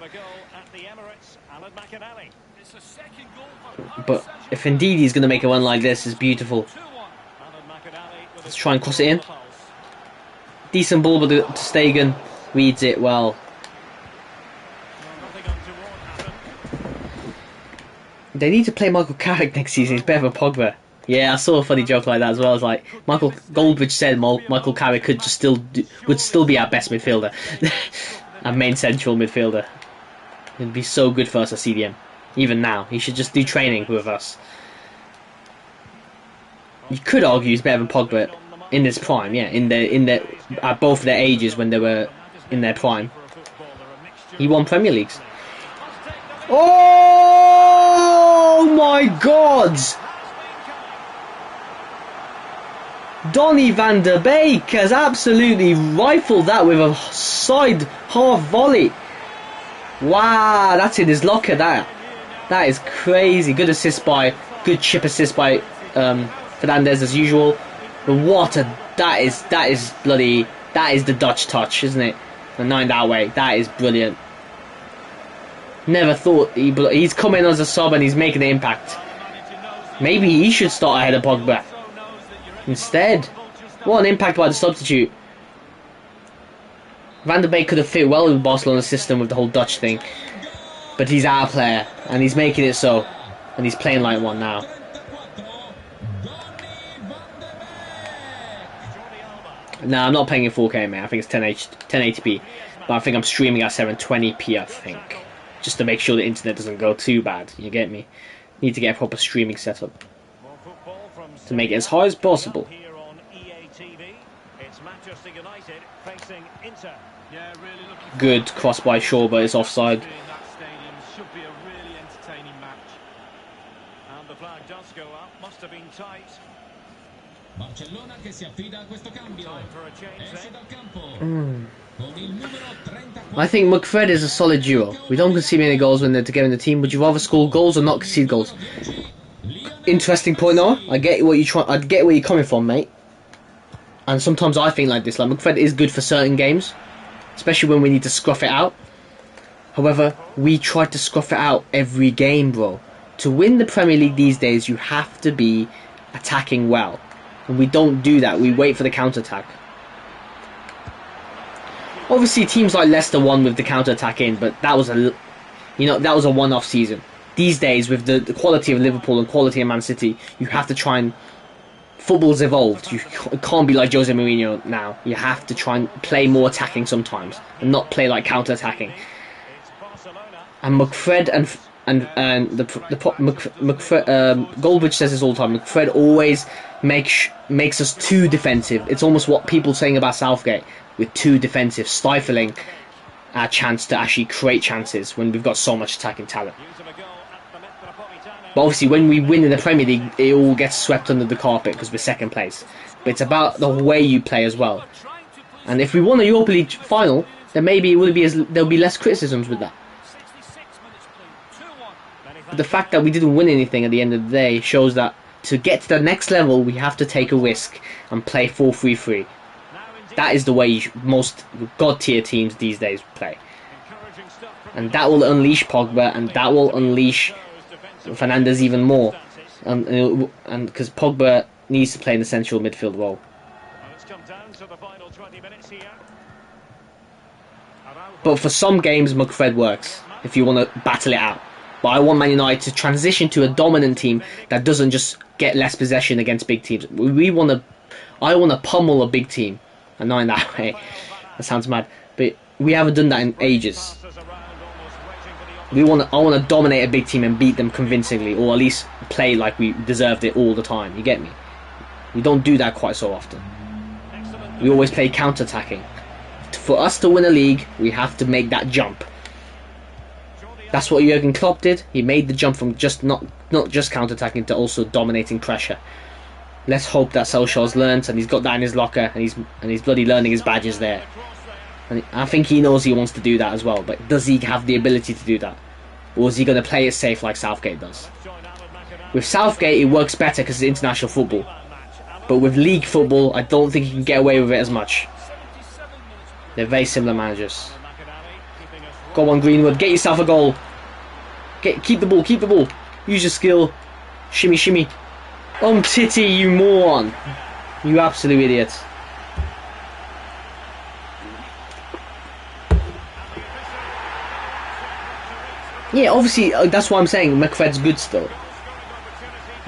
But if indeed he's going to make a run like this, it's beautiful. Let's try and cross it in. Decent ball, but to Stegen reads it well. They need to play Michael Carrick next season. He's better than Pogba. Yeah, I saw a funny joke like that as well. It's like Michael Goldbridge said Michael Carrick would still be our best midfielder, our main central midfielder. It'd be so good for us at CDM. Even now, he should just do training with us. You could argue he's better than Pogba in his prime. Yeah, at both their ages when they were in their prime. He won Premier Leagues. Oh my God! Donny van der Beek has absolutely rifled that with a side half volley. Wow, that's in his locker. That is crazy. Good chip assist by Fernandes as usual. But that is the Dutch touch, isn't it? And 9 that way. That is brilliant. Never thought he's come in as a sub and he's making an impact. Maybe he should start ahead of Pogba. Instead, what an impact by the substitute. Van der Beek could have fit well with Barcelona's system with the whole Dutch thing, but he's our player and he's making it so, and he's playing like one now. Nah, I'm not playing in 4K, mate. I think it's 1080p, but I think I'm streaming at 720p. I think, just to make sure the internet doesn't go too bad. You get me? Need to get a proper streaming setup to make it as high as possible. Good cross by Shaw, but it's offside. I think McFred is a solid duo. We don't concede many goals when they're together in the team. Would you rather score goals or not concede goals? Interesting point, though. I get where you're coming from, mate. And sometimes I think like this. Like McFred is good for certain games, especially when we need to scruff it out. However, we try to scruff it out every game, bro. To win the Premier League these days, you have to be attacking well, and we don't do that. We wait for the counter-attack. Obviously, teams like Leicester won with the counter-attack in, but that was a one-off season. These days, with the quality of Liverpool and quality of Man City, you have to try and... Football's evolved. You can't be like Jose Mourinho now. You have to try and play more attacking sometimes, and not play like counter-attacking. And McFred Goldbridge says this all the time. McFred always makes us too defensive. It's almost what people saying about Southgate. We're too defensive, stifling our chance to actually create chances when we've got so much attacking talent. But obviously, when we win in the Premier League, it all gets swept under the carpet because we're second place. But it's about the way you play as well. And if we won a Europa League final, then maybe there'll be less criticisms with that. But the fact that we didn't win anything at the end of the day shows that to get to the next level, we have to take a risk and play 4-3-3. That is the way most god-tier teams these days play. And that will unleash Pogba, and that will unleash Fernandes even more. And because Pogba needs to play in the central midfield role. Well, it's come down to the final 20 minutes here. But for some games, McFred works if you want to battle it out. But I want Man United to transition to a dominant team that doesn't just get less possession against big teams. I want to pummel a big team, and not in that way. That sounds mad, but we haven't done that in ages. I want to dominate a big team and beat them convincingly, or at least play like we deserved it all the time. You get me? We don't do that quite so often. We always play counter-attacking. For us to win a league, we have to make that jump. That's what Jurgen Klopp did. He made the jump from just not just counter-attacking to also dominating pressure. Let's hope that Solskjaer's learned and he's got that in his locker and he's bloody learning his badges there. And I think he knows he wants to do that as well. But does he have the ability to do that, or is he going to play it safe like Southgate does? With Southgate, it works better because it's international football. But with league football, I don't think he can get away with it as much. They're very similar managers. Go on, Greenwood. Get yourself a goal. Keep the ball. Keep the ball. Use your skill. Shimmy, shimmy. Titty, you moron. You absolute idiot. Yeah, obviously, that's why I'm saying McFred's good still.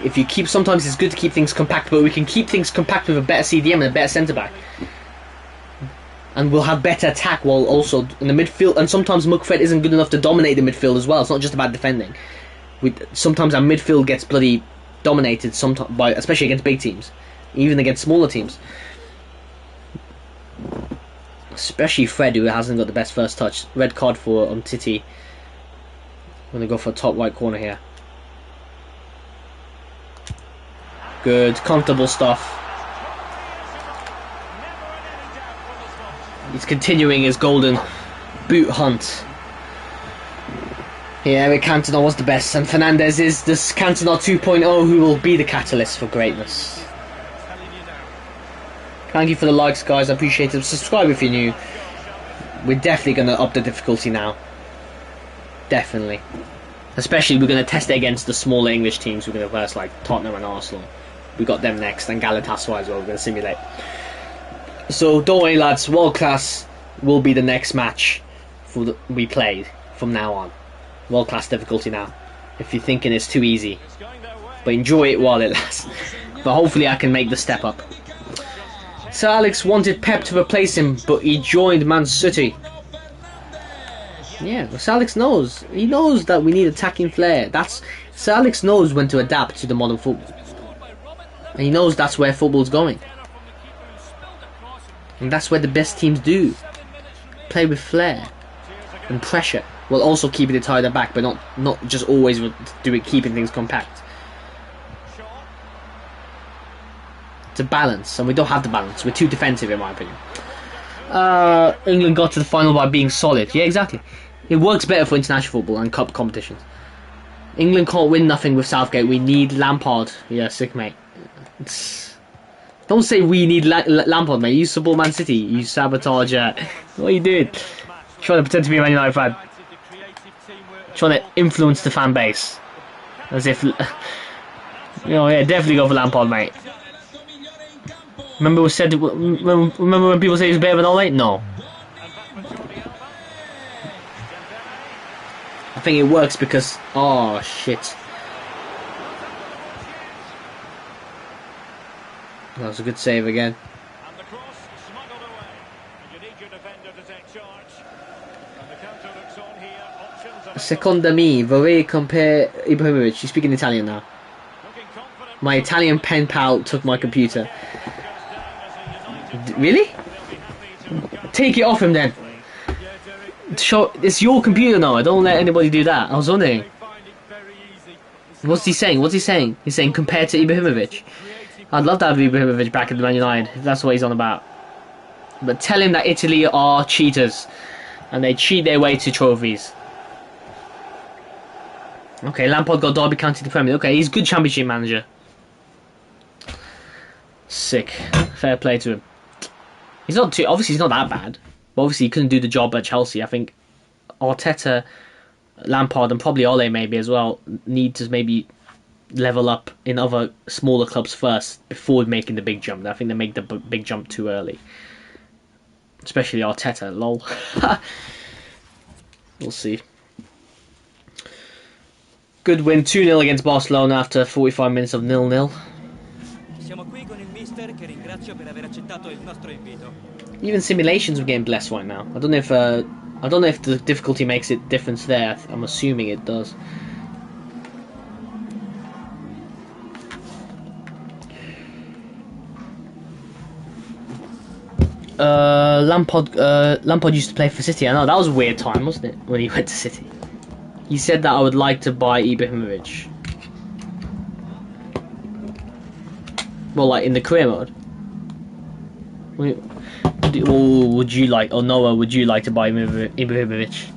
If you keep, sometimes it's good to keep things compact, but we can keep things compact with a better CDM and a better centre-back. And we'll have better attack while also in the midfield. And sometimes McFred isn't good enough to dominate the midfield as well. It's not just about defending. Sometimes our midfield gets bloody dominated, especially against big teams, even against smaller teams. Especially Fred, who hasn't got the best first touch. Red card for Titi. I'm going to go for a top right corner here. Good, comfortable stuff. He's continuing his golden boot hunt. Yeah, Eric Cantona was the best, and Fernandez is this Cantona 2.0 who will be the catalyst for greatness. Thank you for the likes, guys. I appreciate it. Subscribe if you're new. We're definitely going to up the difficulty now. Definitely. Especially, we're going to test it against the smaller English teams. We're going to verse like Tottenham and Arsenal. We got them next, and Galatasaray as well. We're going to simulate. So don't worry, lads. World class will be the next match we play from now on. World class difficulty now. If you're thinking it's too easy, but enjoy it while it lasts. But hopefully, I can make the step up. Sir Alex wanted Pep to replace him, but he joined Man City. Yeah, well, Sir Alex knows. He knows that we need attacking flair. Sir Alex knows when to adapt to the modern football, and he knows that's where football's going. And that's where the best teams do. Play with flair and pressure, while also keeping it tied at back, but not just always keeping things compact. It's a balance, and we don't have the balance. We're too defensive, in my opinion. England got to the final by being solid. Yeah, exactly. It works better for international football and cup competitions. England can't win nothing with Southgate. We need Lampard. Yeah, sick, mate. Don't say we need Lampard, mate. You support Man City. You sabotager. What are you doing? Trying to pretend to be a Man United fan. Trying to influence the fan base. As if... yeah, definitely go for Lampard, mate. Remember when people say he's better than Ole? No. I think it works because... oh, shit. That was a good save again. And the cross smuggled away. You need your defender to take charge. And the counter looks on here. Options Seconda me, vorrei compare Ibrahimovic. You speak in Italian now. looking confident. My Italian pen pal took my computer. Really? Take it off him then. It's your computer now. Don't let anybody do that. I was wondering. What's he saying? What's he saying? He's saying compared to Ibrahimovic. I'd love to have Ibrahimovic back at the Man United if that's what he's on about. But tell him that Italy are cheaters and they cheat their way to trophies. Okay, Lampard got Derby County to the Premier. Okay, he's a good Championship manager. Sick. Fair play to him. He's not too... obviously, he's not that bad. But obviously, he couldn't do the job at Chelsea. I think Arteta, Lampard, and probably Ole maybe as well need to maybe level up in other smaller clubs first before making the big jump. I think they make the big jump too early. Especially Arteta, lol. We'll see. Good win, 2-0 against Barcelona after 45 minutes of 0-0. Even simulations were getting blessed right now. I don't know if the difficulty makes a difference there. I'm assuming it does. Lampard used to play for City. I know that was a weird time, wasn't it, when he went to City? He said that I would like to buy Ibrahimovic. Well, like in the career mode. Would you like, or Noah? Would you like to buy Ibrahimovic?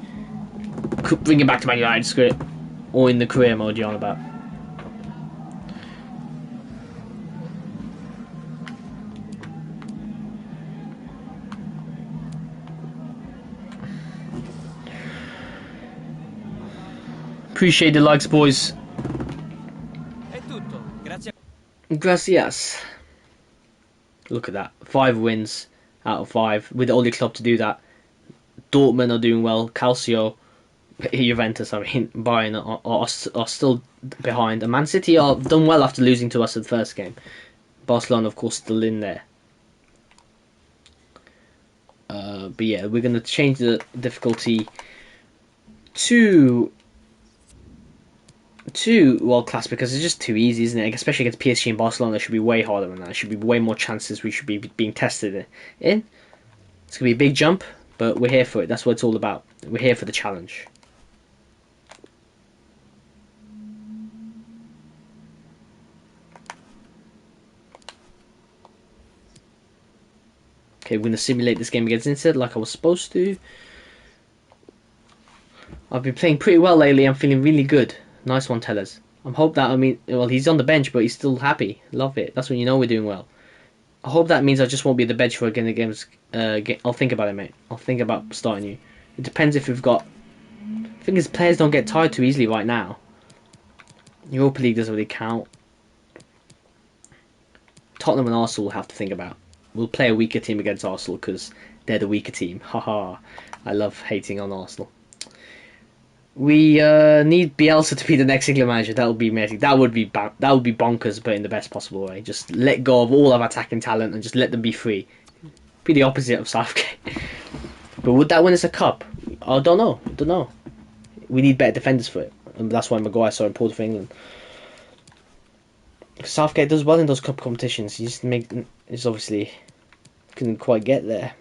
Bring him back to Man United, screw it. Or in the career mode you're on about? Appreciate the likes, boys. Gracias. Look at that. 5 wins out of 5. With the only club to do that. Dortmund are doing well. Calcio, Juventus, Bayern are still behind. And Man City are done well after losing to us at the first game. Barcelona, of course, still in there. But yeah, we're going to change the difficulty to world class because it's just too easy, isn't it? Especially against PSG and Barcelona, it should be way harder than that. There should be way more chances we should be being tested in. It's going to be a big jump, but we're here for it. That's what it's all about. We're here for the challenge. Okay, we're going to simulate this game against Inter like I was supposed to. I've been playing pretty well lately. I'm feeling really good. Nice one, Tellers. I hope that, well, he's on the bench, but he's still happy. Love it. That's when you know we're doing well. I hope that means I just won't be at the bench for again the games. I'll think about it, mate. I'll think about starting you. It depends if we've got... I think his players don't get tired too easily right now. Europa League doesn't really count. Tottenham and Arsenal will have to think about. We'll play a weaker team against Arsenal because they're the weaker team. Haha. I love hating on Arsenal. We need Bielsa to be the next England manager. That would be amazing. That would be bonkers, but in the best possible way. Just let go of all of attacking talent and just let them be free. Be the opposite of Southgate. But would that win us a cup? I don't know. We need better defenders for it, and that's why Maguire's so important for England. Southgate does well in those cup competitions. He just obviously couldn't quite get there.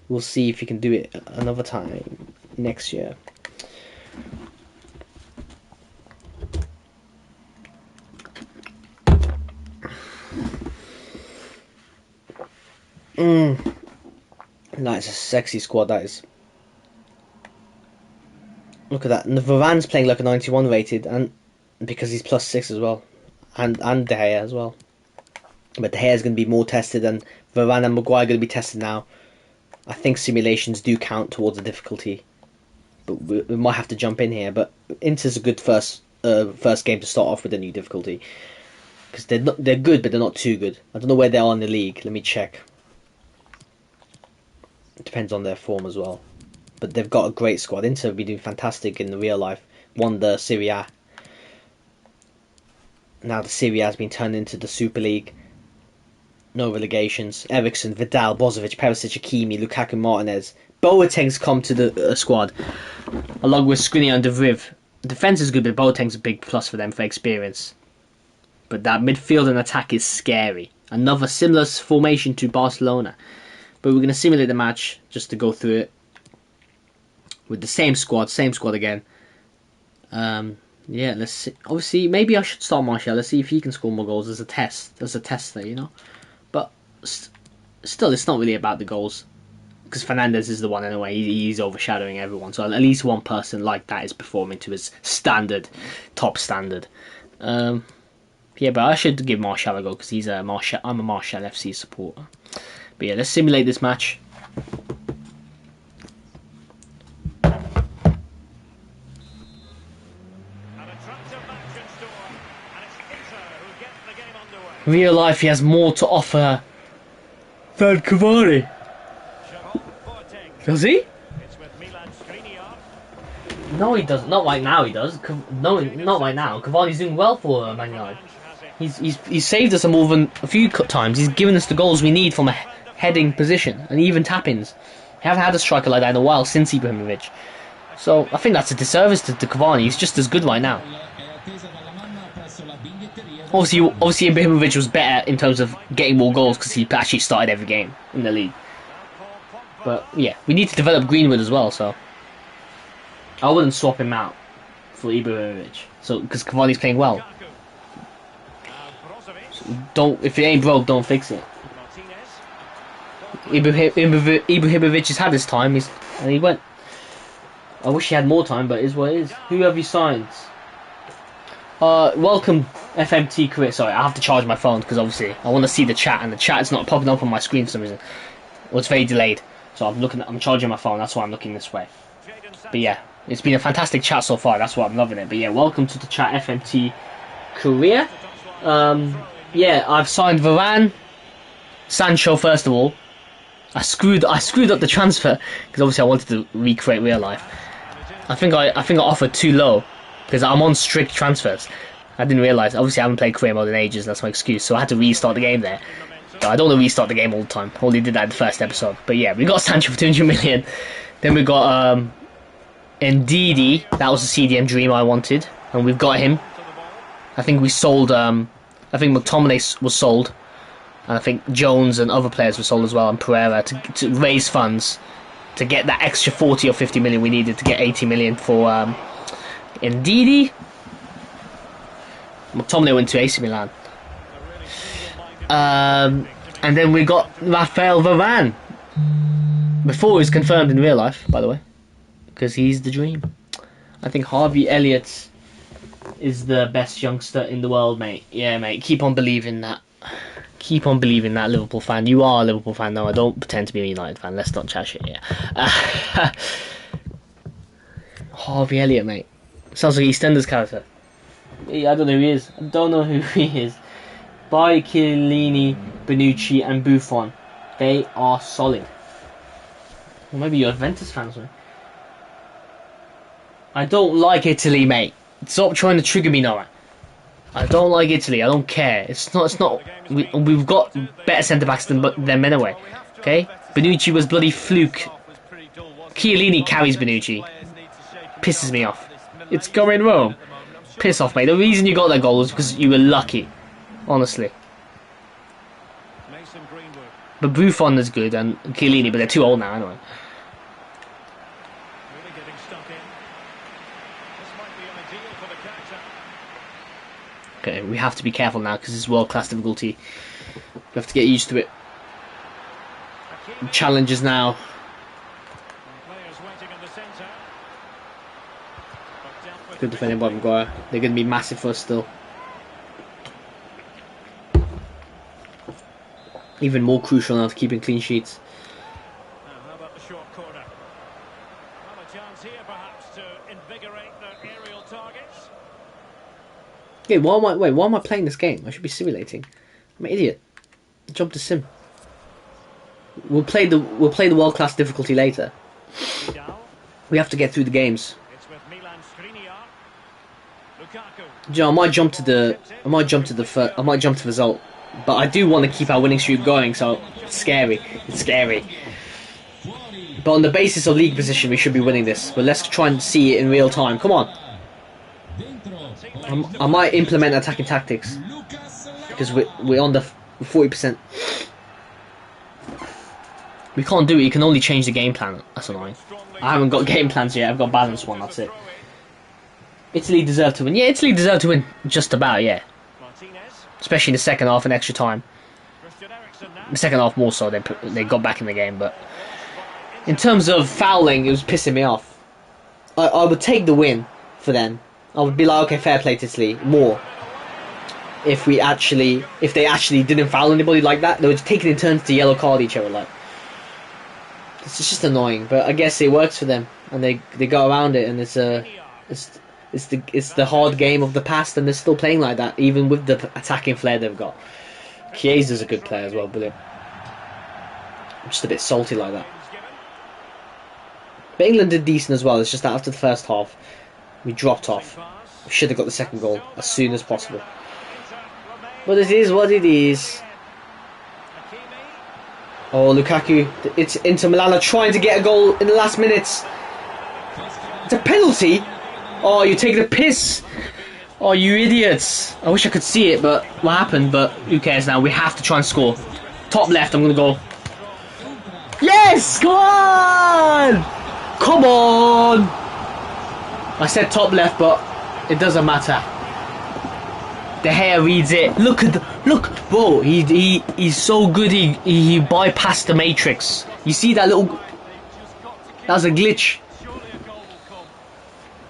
We'll see if he can do it another time next year. That's a sexy squad, that is. Look at that. And Varane's playing like a 91 rated, and because he's +6 as well. And De Gea as well. But De Gea is going to be more tested, and Varane and Maguire are going to be tested now. I think simulations do count towards the difficulty, but we might have to jump in here. But Inter's a good first game to start off with a new difficulty because they're good, but they're not too good. I don't know where they are in the league. Let me check. It depends on their form as well. But they've got a great squad. Inter have been doing fantastic in the real life. Won the Serie A. Now the Serie A has been turned into the Super League. No relegations. Eriksen, Vidal, Brozovic, Perisic, Hakimi, Lukaku, Martinez. Boateng's come to the squad, along with Skriniar and De Vrij. Defense is good, but Boateng's a big plus for them for experience. But that midfield and attack is scary. Another similar formation to Barcelona. But we're going to simulate the match just to go through it with the same squad again. Yeah, let's see. Obviously, maybe I should start Martial. Let's see if he can score more goals as a test. There's a test there, you know. But still, it's not really about the goals. Because Fernandes is the one anyway. He's overshadowing everyone. So at least one person like that is performing to his standard, top standard. Yeah, but I should give Martial a go because I'm a Martial FC supporter. But yeah, let's simulate this match. real life, he has more to offer than Cavani. Does he? No, he doesn't. Not right now. He does. No, not right now. Cavani's doing well for Man United. He's saved us more than a few times. He's given us the goals we need from a heading position and even tap-ins. We haven't had a striker like that in a while since Ibrahimovic. So I think that's a disservice to Cavani. He's just as good right now. Obviously, Ibrahimovic was better in terms of getting more goals because he actually started every game in the league. But yeah, we need to develop Greenwood as well. So I wouldn't swap him out for Ibrahimovic. So because Cavani's playing well. So if it ain't broke, don't fix it. Ibrahimovic has had his time, and he went. I wish he had more time, but it is what it is. Who have you signed? Welcome FMT career. Sorry, I have to charge my phone because obviously I want to see the chat, and the chat is not popping up on my screen for some reason. Well, it's very delayed, so I'm charging my phone. That's why I'm looking this way. But yeah, it's been a fantastic chat so far. That's why I'm loving it. But yeah, welcome to the chat FMT career. Yeah, I've signed Varane, Sancho first of all. I screwed up the transfer because obviously I wanted to recreate real life. I think I offered too low because I'm on strict transfers. I didn't realise. Obviously I haven't played career mode in ages. That's my excuse. So I had to restart the game there. But I don't want to restart the game all the time. Only did that in the first episode. But yeah, we got Sancho for 200 million. Then we got Ndidi. That was the CDM dream I wanted, and we've got him. I think we sold. I think McTominay was sold. And I think Jones and other players were sold as well, and Pereira, to raise funds to get that extra 40 or 50 million we needed to get 80 million for Ndidi. McTominay went to AC Milan. And then we got Raphael Varane. Before he was confirmed in real life, by the way, because he's the dream. I think Harvey Elliott is the best youngster in the world, mate. Yeah, mate. Keep on believing that. Keep on believing that, Liverpool fan. You are a Liverpool fan, no, I don't pretend to be a United fan. Let's not chat shit here. Harvey Elliott, mate. Sounds like EastEnders character. I don't know who he is. I don't know who he is. By Chiellini, Bonucci and Buffon. They are solid. Or maybe you're Juventus fans, man. I don't like Italy, mate. Stop trying to trigger me now. I don't like Italy. I don't care. It's not. We've got better centre backs than them anyway. Okay. Bonucci was bloody fluke. Chiellini carries Bonucci. Pisses me off. It's going wrong. Piss off, mate. The reason you got that goal was because you were lucky. Honestly. But Buffon is good and Chiellini, but they're too old now anyway. Okay, we have to be careful now because it's world-class difficulty. We have to get used to it. Challenges now. Good defending by Maguire. They're going to be massive for us still. Even more crucial now to keeping clean sheets. How about the short corner? Well, a chance here perhaps to invigorate the aerial targets. Okay, why am I playing this game? I should be simulating. I'm an idiot. Jump to sim. We'll play the world class difficulty later. We have to get through the games. You know, I might jump to the result, but I do want to keep our winning streak going. So it's scary. It's scary. But on the basis of league position, we should be winning this. But let's try and see it in real time. Come on. I might implement attacking tactics because we're on the 40%. We can't do it. You can only change the game plan. That's annoying. I haven't got game plans yet. I've got balanced one. That's it. Italy deserved to win. Yeah, Italy deserved to win. Just about, yeah. Especially in the second half and extra time. The second half more so. They got back in the game, but in terms of fouling, it was pissing me off. I would take the win for them. I would be like, okay, fair play to Italy. More. If they actually didn't foul anybody like that, they were taking in turns to yellow card each other. Like, it's just annoying. But I guess it works for them, and they go around it, and it's the hard game of the past, and they're still playing like that, even with the attacking flair they've got. Chiesa's a good player as well, brilliant. I'm just a bit salty like that. But England did decent as well. It's just that after the first half, we dropped off. We should have got the second goal as soon as possible. But it is what it is. Oh, Lukaku. It's Inter Milan are trying to get a goal in the last minutes. It's a penalty. Oh, you're taking a piss. Oh, you idiots. I wish I could see it, but what happened? But who cares now? We have to try and score. Top left, I'm going to go. Yes! Come on! Come on! I said top left, but it doesn't matter. De Gea reads it. Look at look, bro. He's so good. He bypassed the matrix. You see that little? That was a glitch.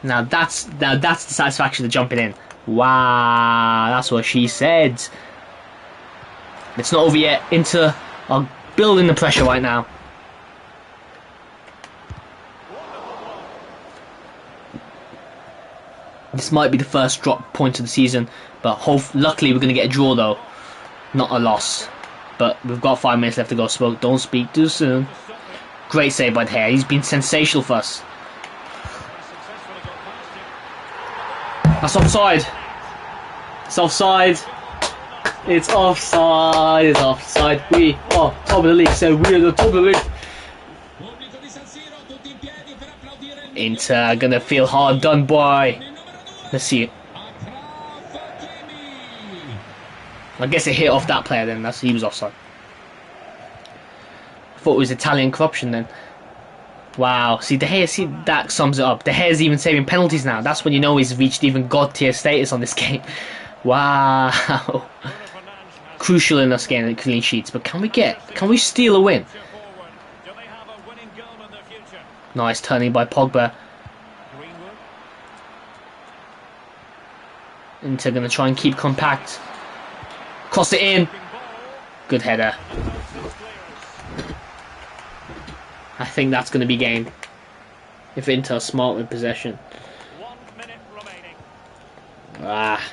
Now that's the satisfaction of jumping in. Wow, that's what she said. It's not over yet. Inter are building the pressure right now. This might be the first drop point of the season, but luckily we're going to get a draw though, not a loss. But we've got 5 minutes left to go, so don't speak too soon. Great save by De Gea. He's been sensational for us. That's offside. It's offside. It's offside. It's offside. We are top of the league, so we are the top of the league. Inter are going to feel hard done by. Let's see it. I guess it hit off that player then. He was offside. I thought it was Italian corruption then. Wow. See, De Gea, see, that sums it up. De Gea's even saving penalties now. That's when you know he's reached even god tier status on this game. Wow. Crucial in us getting clean sheets. But can we steal a win? Nice turning by Pogba. Inter going to try and keep compact. Cross it in. Good header. I think that's going to be game. If Inter are smart with possession. 1 minute remaining. Ah.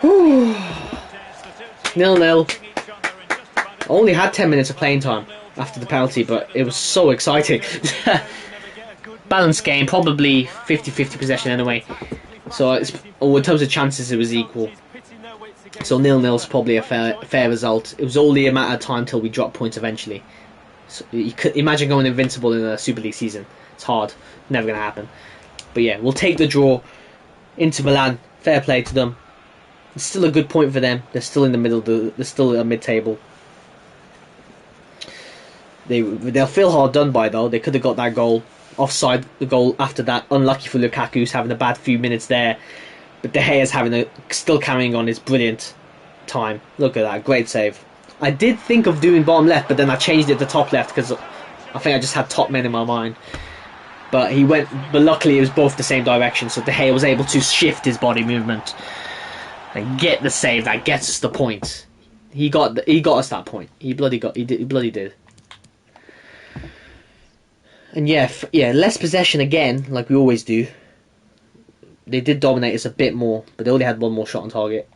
0-0. Only had 10 minutes of playing time after the penalty, but it was so exciting. Balanced game, probably 50-50 possession anyway. So in terms of chances, it was equal. So 0-0 is probably a fair result. It was only a matter of time till we dropped points eventually. So you could imagine going invincible in a Super League season. It's hard, never going to happen. But yeah, we'll take the draw. Inter Milan, fair play to them. It's still a good point for them. They're still in the middle. They're still at mid-table. They'll feel hard done by though. They could have got that goal offside. The goal after that, unlucky for Lukaku, who's having a bad few minutes there. But De Gea's still carrying on his brilliant time. Look at that, great save. I did think of doing bottom left, but then I changed it to top left because I think I just had top men in my mind. But luckily it was both the same direction, so De Gea was able to shift his body movement and get the save that gets us the point. He got us that point. He bloody did. And yeah, less possession again, like we always do. They did dominate us a bit more, but they only had one more shot on target.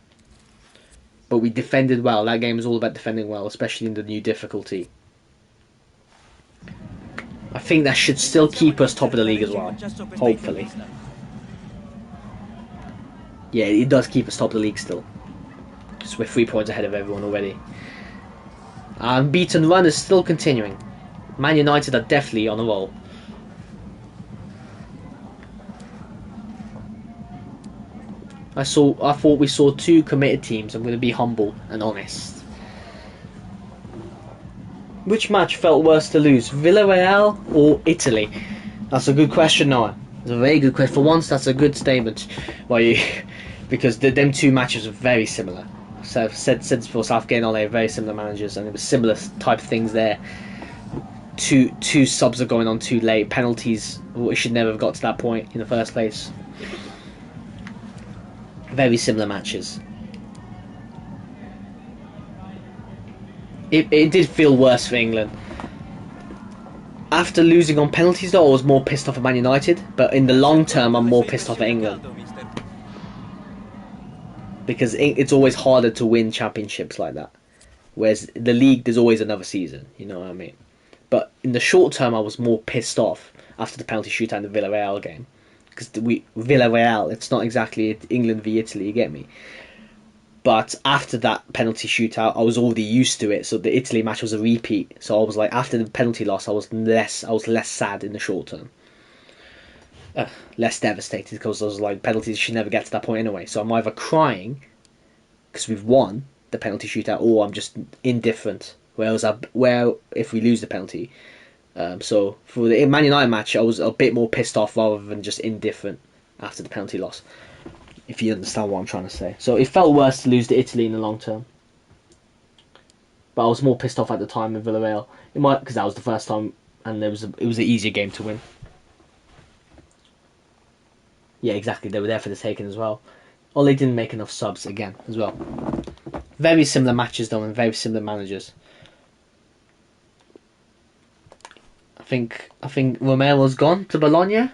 But we defended well. That game was all about defending well, especially in the new difficulty. I think that should still keep us top of the league as well, hopefully. Yeah, it does keep us top of the league still. Because we're 3 points ahead of everyone already. Our unbeaten run is still continuing. Man United are definitely on a roll. I thought we saw 2 committed teams. I'm going to be humble and honest. Which match felt worse to lose, Villarreal or Italy? That's a good question, Noah. It's a very good question. For once, that's a good statement by you, because them 2 matches are very similar. So I've said before, Southgate and Ole are very similar managers, and it was similar type of things there. Two subs are going on too late. Penalties. We should never have got to that point in the first place. Very similar matches. It did feel worse for England. after losing on penalties, though, I was more pissed off at Man United. But in the long term, I'm more pissed off at England. Because it's always harder to win championships like that. Whereas the league, there's always another season. You know what I mean? But in the short term, I was more pissed off after the penalty shootout in the Villarreal game. Because Villarreal, it's not exactly England v Italy, you get me? But after that penalty shootout, I was already used to it. So the Italy match was a repeat. So I was like, after the penalty loss, I was less sad in the short term, less devastated because I was like, penalties should never get to that point anyway. So I'm either crying because we've won the penalty shootout, or I'm just indifferent. Whereas if we lose the penalty, so for the Man United match, I was a bit more pissed off rather than just indifferent after the penalty loss. If you understand what I'm trying to say. So it felt worse to lose to Italy in the long term. But I was more pissed off at the time in Villarreal. Because that was the first time, and it was an easier game to win. Yeah, exactly. They were there for the taking as well. Ole didn't make enough subs again as well. Very similar matches though, and very similar managers. I think Romero's gone to Bologna.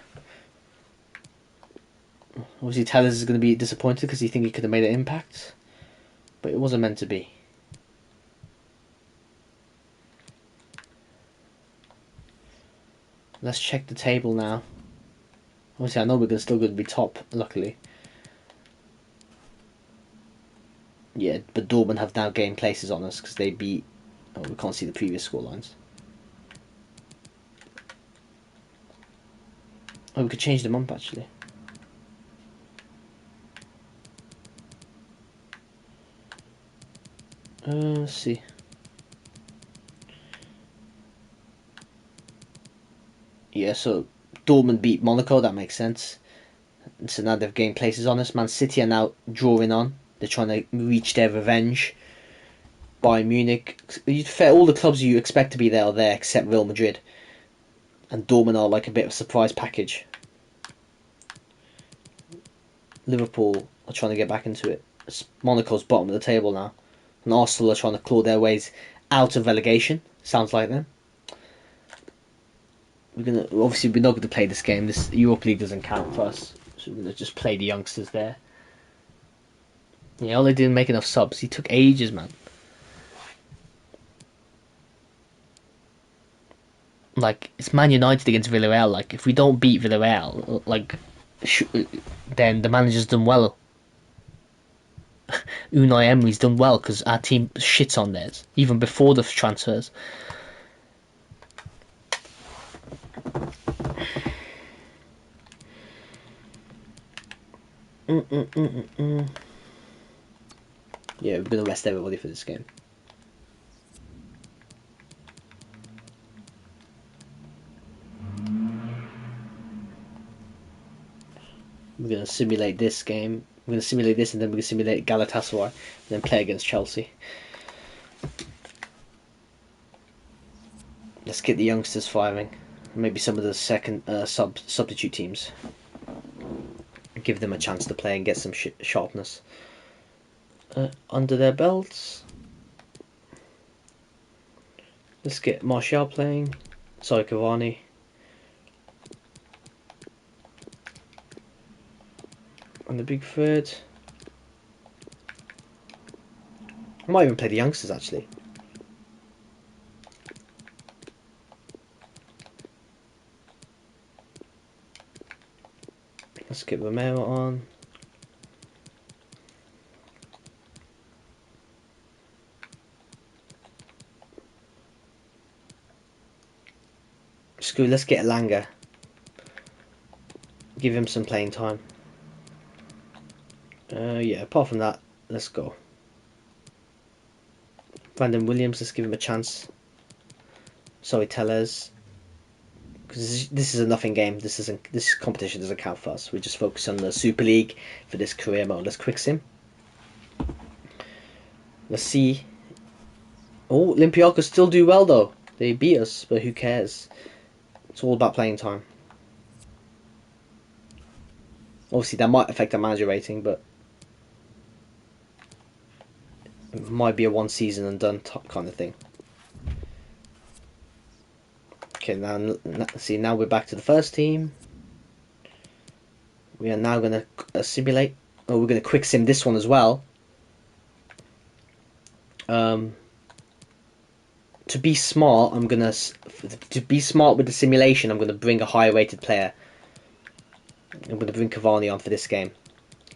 Obviously, Tellers is going to be disappointed because he think he could have made an impact, but it wasn't meant to be. Let's check the table now. Obviously, I know we're still going to be top, luckily. Yeah, but Dortmund have now gained places on us because they beat... Oh, we can't see the previous scorelines. Oh, we could change them up, actually. Let's see. Yeah, so Dortmund beat Monaco, that makes sense. So now they've gained places on us. Man City are now drawing on. They're trying to reach their revenge. Bayern Munich. All the clubs you expect to be there are there except Real Madrid. And Dortmund are like a bit of a surprise package. Liverpool are trying to get back into it. Monaco's bottom of the table now. And Arsenal are trying to claw their ways out of relegation. Sounds like them. We're not going to play this game. This Europa League doesn't count for us. So we're going to just play the youngsters there. Yeah, Ole didn't make enough subs. He took ages, man. Like, it's Man United against Villarreal. Like, if we don't beat Villarreal, then the manager's done well. Unai Emery's done well because our team shits on theirs, even before the transfers. Yeah, we're going to rest everybody for this game. We're going to simulate this game. We're going to simulate this, and then we're going to simulate Galatasaray, and then play against Chelsea. Let's get the youngsters firing. Maybe some of the second substitute teams. Give them a chance to play and get some sharpness under their belts. Let's get Martial playing. Sorry, Cavani. On the big third. I might even play the youngsters actually. Let's get Romero on. Screw, let's get Elanga. Give him some playing time. Yeah, apart from that, let's go. Brandon Williams, let's give him a chance. Sorry, Tellez. Because this is a nothing game. This competition doesn't count for us. We just focus on the Super League for this career mode. Let's quick sim. Let's see. Oh, Olympiacos still do well though. They beat us, but who cares? It's all about playing time. Obviously, that might affect our manager rating, but it might be a one season and done kind of thing. Okay, see, now we're back to the first team. We are now going to simulate. Oh, we're going to quick sim this one as well. To be smart, to be smart with the simulation. I'm gonna bring a higher rated player. I'm gonna bring Cavani on for this game.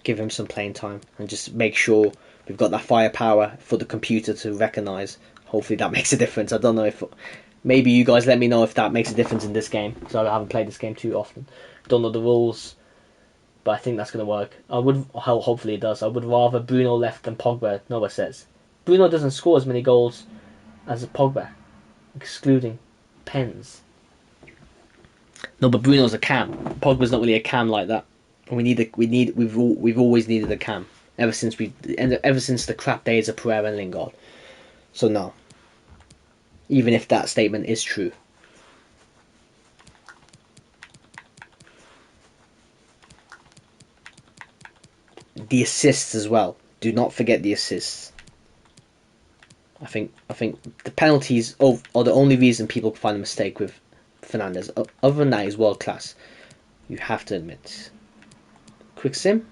Give him some playing time and just make sure we've got that firepower for the computer to recognise. Hopefully that makes a difference. I don't know if maybe you guys let me know if that makes a difference in this game. So I haven't played this game too often. Don't know the rules, but I think that's gonna work. Hopefully it does. I would rather Bruno left than Pogba. Noah says Bruno doesn't score as many goals as Pogba, excluding pens. No, but Bruno's a cam. Pogba's not really a cam like that. We've always needed a cam ever since the crap days of Pereira and Lingard. So no, even if that statement is true. The assists as well. Do not forget the assists. I think the penalties are the only reason people find a mistake with Fernandes. Other than that, he's world class. You have to admit. Quick sim.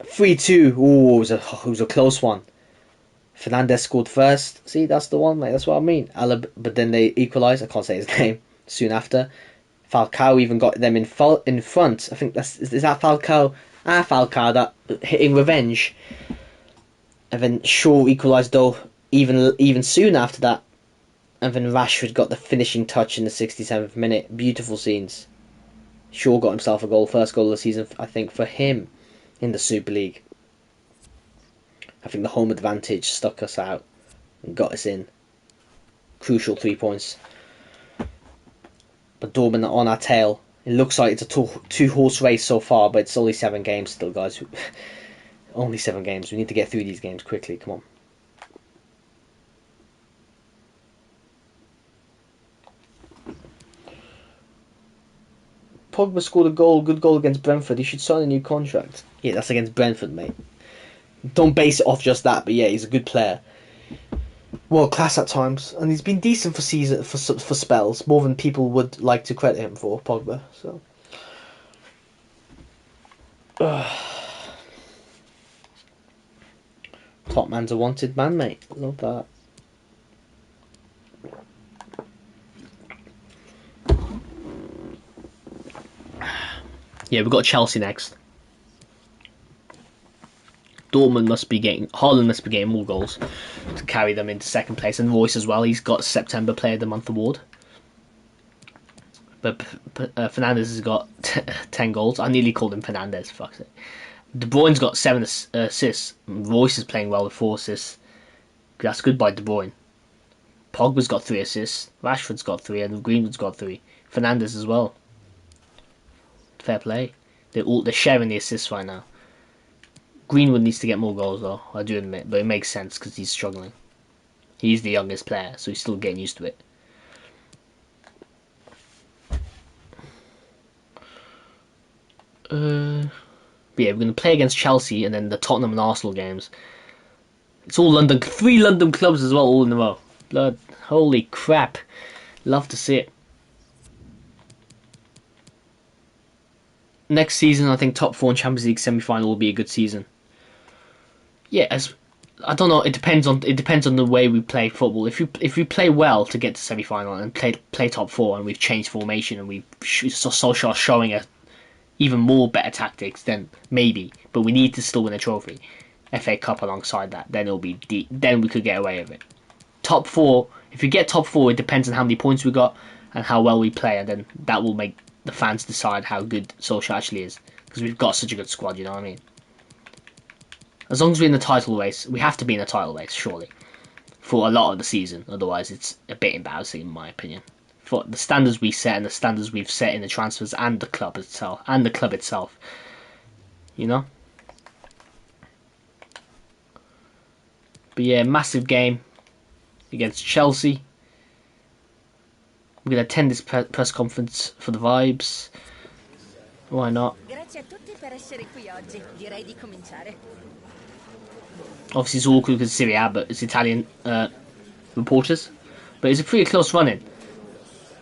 3-2. Ooh, it was a close one. Fernandes scored first. See, that's the one, mate. That's what I mean. But then they equalised. I can't say his name. Soon after, Falcao even got them in front. I think is that Falcao. Falcao that hitting revenge. And then Shaw equalised though even soon after that. And then Rashford got the finishing touch in the 67th minute. Beautiful scenes. Shaw got himself a goal, first goal of the season, I think, for him in the Super League. I think the home advantage stuck us out and got us in. Crucial 3 points. But Dortmund are on our tail. It looks like it's a two-horse race so far, but it's only 7 games still, guys. Only 7 games. We need to get through these games quickly. Come on. Pogba scored a good goal against Brentford. He should sign a new contract. Yeah, that's against Brentford, mate. Don't base it off just that, but yeah, he's a good player. World class at times, and he's been decent for spells, more than people would like to credit him for, Pogba. So, top man's a wanted man, mate. Love that. Yeah, we've got Chelsea next. Haaland must be getting more goals to carry them into second place, and Royce as well. He's got September Player of the Month award. But Fernandes has got 10 goals. I nearly called him Fernandes. Fuck it. De Bruyne's got 7 assists. Royce is playing well with 4 assists. That's good by De Bruyne. Pogba's got 3 assists. Rashford's got 3, and Greenwood's got 3. Fernandes as well. Fair play. They're sharing the assists right now. Greenwood needs to get more goals though, I do admit, but it makes sense because he's struggling. He's the youngest player, so he's still getting used to it. But yeah, we're going to play against Chelsea and then the Tottenham and Arsenal games. It's all 3 London clubs as well, all in a row. Blood, holy crap. Love to see it. Next season, I think top 4 in Champions League semi-final will be a good season. Yeah, I don't know. It depends on the way we play football. If we play well to get to semi-final and play top 4, and we've changed formation and we've Solskjaer showing us even more better tactics, then maybe. But we need to still win a trophy, FA Cup alongside that. Then it'll be deep. Then we could get away with it. Top 4. If we get top 4, it depends on how many points we got and how well we play, and then that will make the fans decide how good Solskjaer actually is, because we've got such a good squad. You know what I mean? As long as we're in the title race, we have to be in the title race, surely, for a lot of the season. Otherwise, it's a bit embarrassing, in my opinion. For the standards we set and the standards we've set in the transfers and the club itself, you know. But yeah, massive game against Chelsea. I'm gonna attend this press conference for the vibes. Why not? Grazie a tutti per essere qui oggi. Direi di cominciare. Obviously, it's all good because Serie A, but it's Italian reporters. but it's a pretty close run-in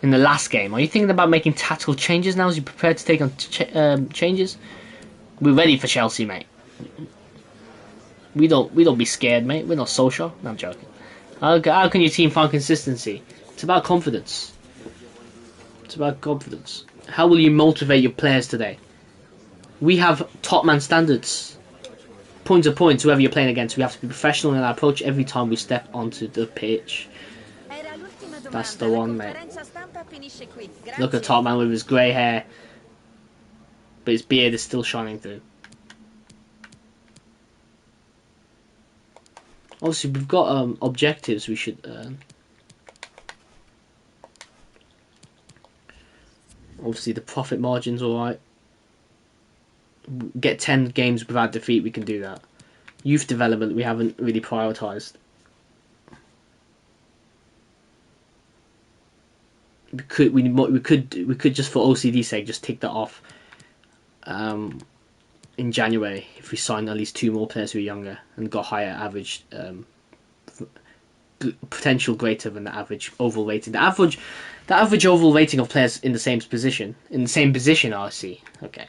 in the last game. Are you thinking about making tactical changes now as you prepare to take on changes? We're ready for Chelsea, mate. We don't be scared, mate. We're not social. No, I'm joking. How can your team find consistency? It's about confidence. It's about confidence. How will you motivate your players today? We have top man standards. Points are points, whoever you're playing against. We have to be professional in our approach every time we step onto the pitch. That's the one, mate. Look at top man with his grey hair, but his beard is still shining through. Obviously, we've got objectives we should earn. Obviously, the profit margin's alright. Get 10 games without defeat, we can do that. Youth development, we haven't really prioritised. We could just for OCD's sake just tick that off. In January, if we sign at least 2 more players who are younger and got higher average, potential greater than the average overall rating. The average overall rating of players in the same position, RC. Okay,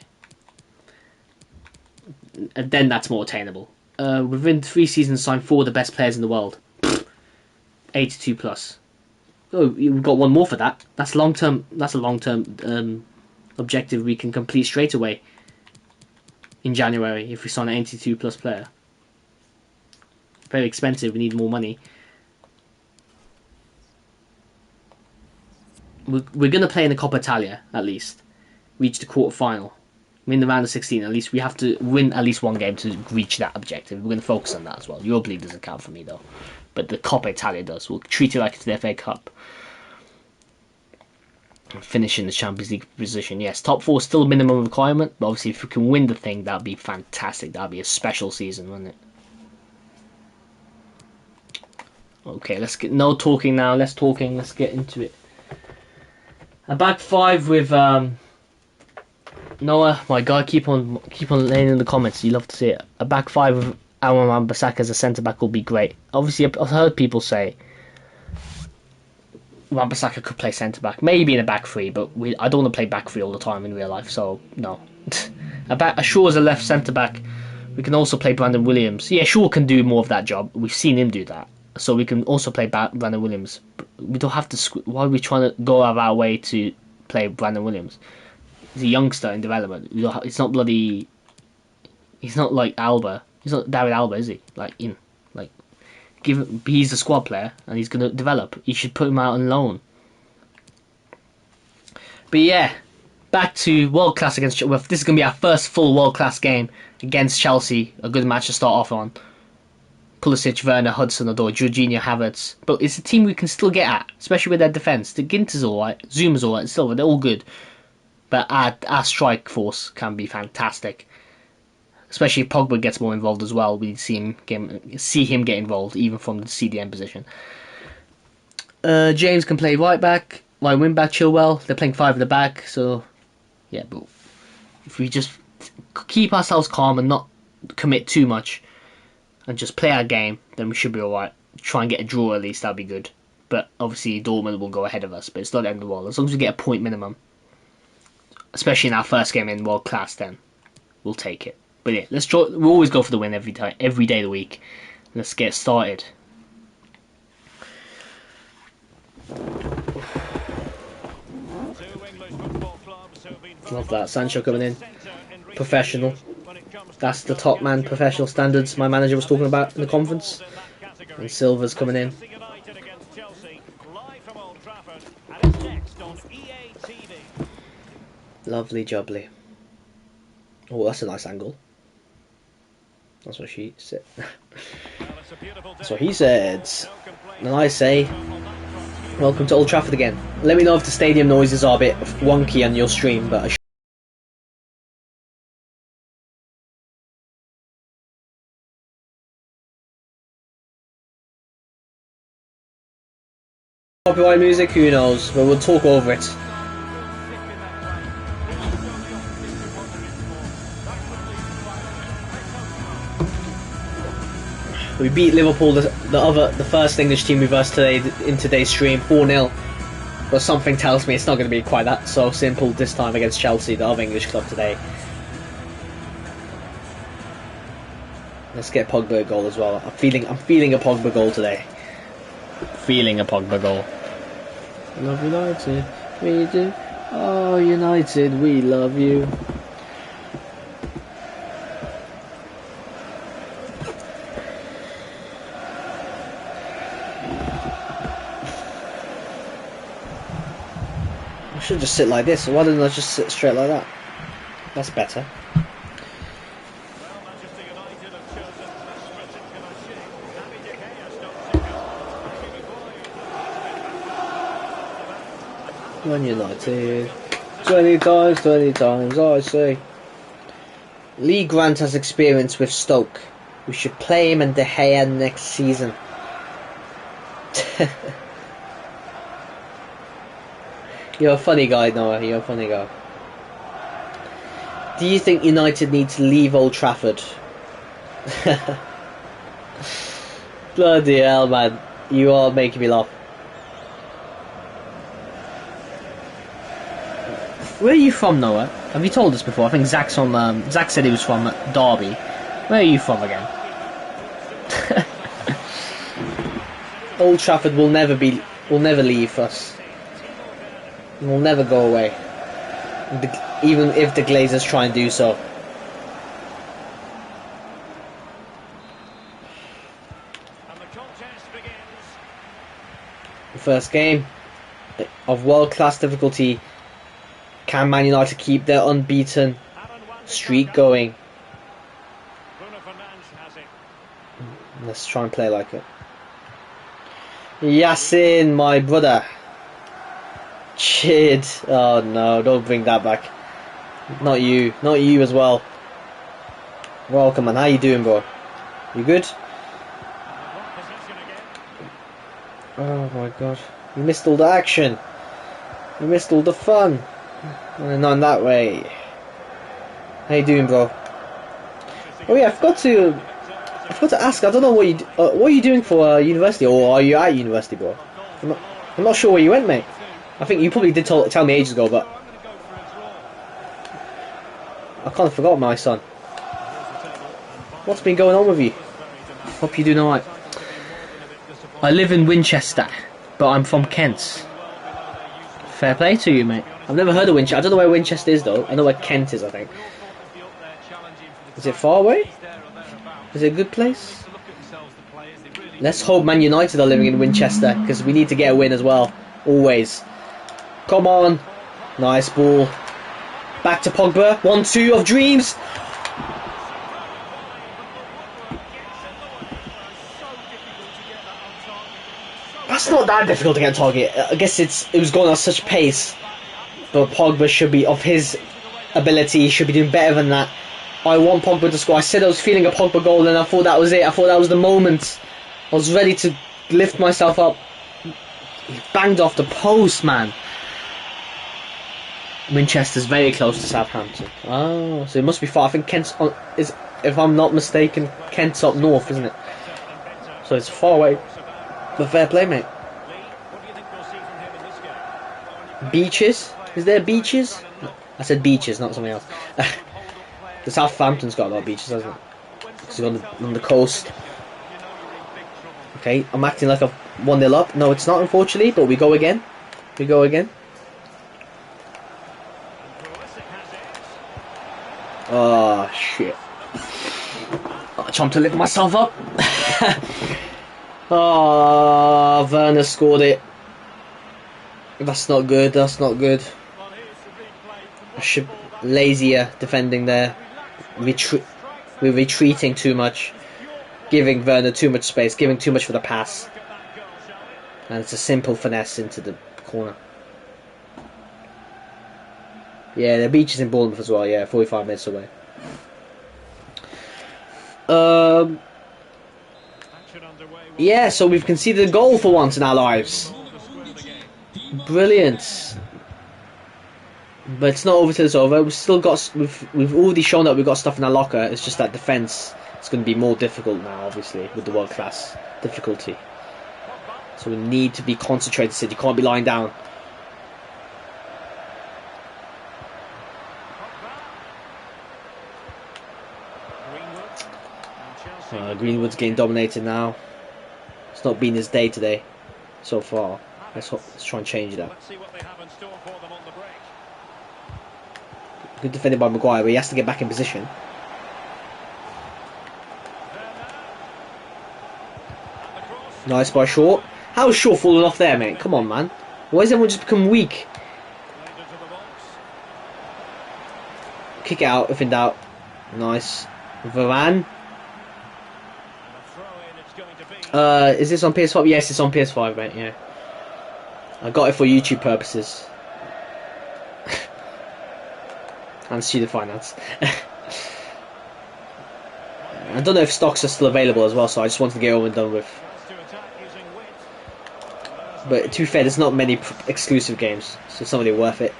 and then that's more attainable. Within 3 seasons, sign 4 of the best players in the world. 82 plus. Oh, we've got 1 more for that. That's long term. That's a long term objective we can complete straight away. In January, if we sign an 82 plus player. Very expensive, we need more money. We're going to play in the Coppa Italia, at least. Reach the quarter final. Win the round of 16, at least. We have to win at least 1 game to reach that objective. We're going to focus on that as well. Europa League doesn't count for me, though. But the Coppa Italia does. We'll treat it like it's the FA Cup. Finish in the Champions League position. Yes, top 4 is still a minimum requirement, but obviously if we can win the thing, that'd be fantastic. That'd be a special season, wouldn't it? Okay, let's get no talking now. Let's get into it. A back 5 with Noah. My God, keep on laying in the comments. You love to see it. A back 5 with Aaron Wan-Bissaka as a centre back will be great. Obviously, I've heard people say Wan-Bissaka could play centre back, maybe in a back 3, but I don't want to play back 3 all the time in real life, so no. A Shaw as a left centre back. We can also play Brandon Williams. Yeah, Shaw can do more of that job. We've seen him do that, so we can also play Brandon Williams. We don't have to. Why are we trying to go out of our way to play Brandon Williams? He's a youngster in development. It's not bloody. He's not like Alba. He's not David Alba, is he? He's a squad player and he's going to develop. You should put him out on loan. But yeah, back to world class against Chelsea. Well, this is going to be our first full world class game against Chelsea. A good match to start off on. Pulisic, Werner, Hudson-Odoi, Jorginho, Havertz. But it's a team we can still get at, especially with their defence. The Ginter's alright, Zuma's alright, Silva, they're all good. But our strike force can be fantastic. Especially if Pogba gets more involved as well, we see him get involved, even from the CDM position. James can play right back, wing back, Chilwell. They're playing 5 at the back, so yeah. But if we just keep ourselves calm and not commit too much, and just play our game, then we should be alright. Try and get a draw at least, that'd be good. But obviously Dortmund will go ahead of us, but it's not the end of the world. As long as we get a point minimum, especially in our first game in world class, then we'll take it. But yeah, we'll always go for the win every day of the week. Let's get started. Love that. Sancho coming in. Professional. That's the top man professional standards my manager was talking about in the conference. And Silva's coming in. Lovely jubbly. Oh, that's a nice angle. That's what she said. That's what he said. And I say, welcome to Old Trafford again. Let me know if the stadium noises are a bit wonky on your stream, but copyright music, who knows, but we'll talk over it. We beat Liverpool, the first English team we versed today in today's stream, 4-0. But something tells me it's not going to be quite that so simple this time against Chelsea, the other English club today. Let's get Pogba a goal as well. I'm feeling a Pogba goal today. Feeling a Pogba goal. Love United, we do. Oh, United, we love you. I should just sit like this. Why didn't I just sit straight like that? That's better. Well, Manchester United have chosen a sprinted Kalashi. David De Gea stops the goal. Man United. 20 times, I say. Lee Grant has experience with Stoke. We should play him and De Gea next season. You're a funny guy, Noah. You're a funny guy. Do you think United need to leave Old Trafford? Bloody hell, man. You are making me laugh. Where are you from, Noah? Have you told us before? I think Zach's from. Zach said he was from Derby. Where are you from again? Old Trafford will never leave us. It will never go away. Even if the Glazers try and do so. And the contest begins. The first game of world-class difficulty. Can Man United keep their unbeaten streak going? Bruno Fernandes has it. Let's try and play like it. Yasin, my brother. Chid. Oh no, don't bring that back. Not you as well. Welcome, man. How you doing, bro? You good? Possession again. Oh my god. You missed all the action. You missed all the fun. And not in that way. How you doing, bro? Oh yeah, I forgot to ask. I don't know what are you doing for university, or are you at university, bro? I'm not sure where you went, mate. I think you probably did tell me ages ago, but I kind of forgot, my son. What's been going on with you? Hope you're doing alright. I live in Winchester, but I'm from Kent. Fair play to you, mate. I've never heard of Winchester. I don't know where Winchester is, though. I know where Kent is, I think. Is it far away? Is it a good place? Let's hope Man United are living in Winchester, because we need to get a win as well. Always. Come on. Nice ball. Back to Pogba. 1-2 of dreams. That's not that difficult to get a target. I guess it was going at such pace. But Pogba should be, of his ability, he should be doing better than that. I want Pogba to score. I said I was feeling a Pogba goal and I thought that was it. I thought that was the moment. I was ready to lift myself up. He banged off the post, man. Winchester's very close to Southampton. Oh, so it must be far. I think Kent's is, if I'm not mistaken, Kent's up north, isn't it? So it's far away. But fair play, mate. Beaches? Is there beaches? I said beaches, not something else. The Southampton's got a lot of beaches, hasn't it? It's on the coast. Okay, I'm acting like I'm 1-0 up. No, it's not, unfortunately, but we go again. We go again. Oh, shit. I'm trying to lift myself up. Oh, Werner scored it. That's not good, that's not good. I should lazier defending there. We're retreating too much. Giving Werner too much space, giving too much for the pass. And it's a simple finesse into the corner. Yeah, the beach is in Bournemouth as well, yeah, 45 minutes away. Yeah, so we've conceded a goal for once in our lives. Brilliant. But it's not over till it's over. We've already shown that we've got stuff in our locker. It's just that defence It's going to be more difficult now, obviously, with the world class difficulty. So we need to be concentrated. Sid, you can't be lying down. Greenwood's getting dominated now. It's not been his day today so far. Let's try and change that. Good defending by Maguire, but he has to get back in position. Nice by Shaw. How is Shaw falling off there, mate? Come on, man. Why has everyone just become weak? Kick it out if in doubt. Nice. Varane. Is this on PS5? Yes, it's on PS5, mate, yeah. I got it for YouTube purposes. And student finance. I don't know if stocks are still available as well, so I just wanted to get over and done with. But to be fair, there's not many exclusive games, so it's not really worth it.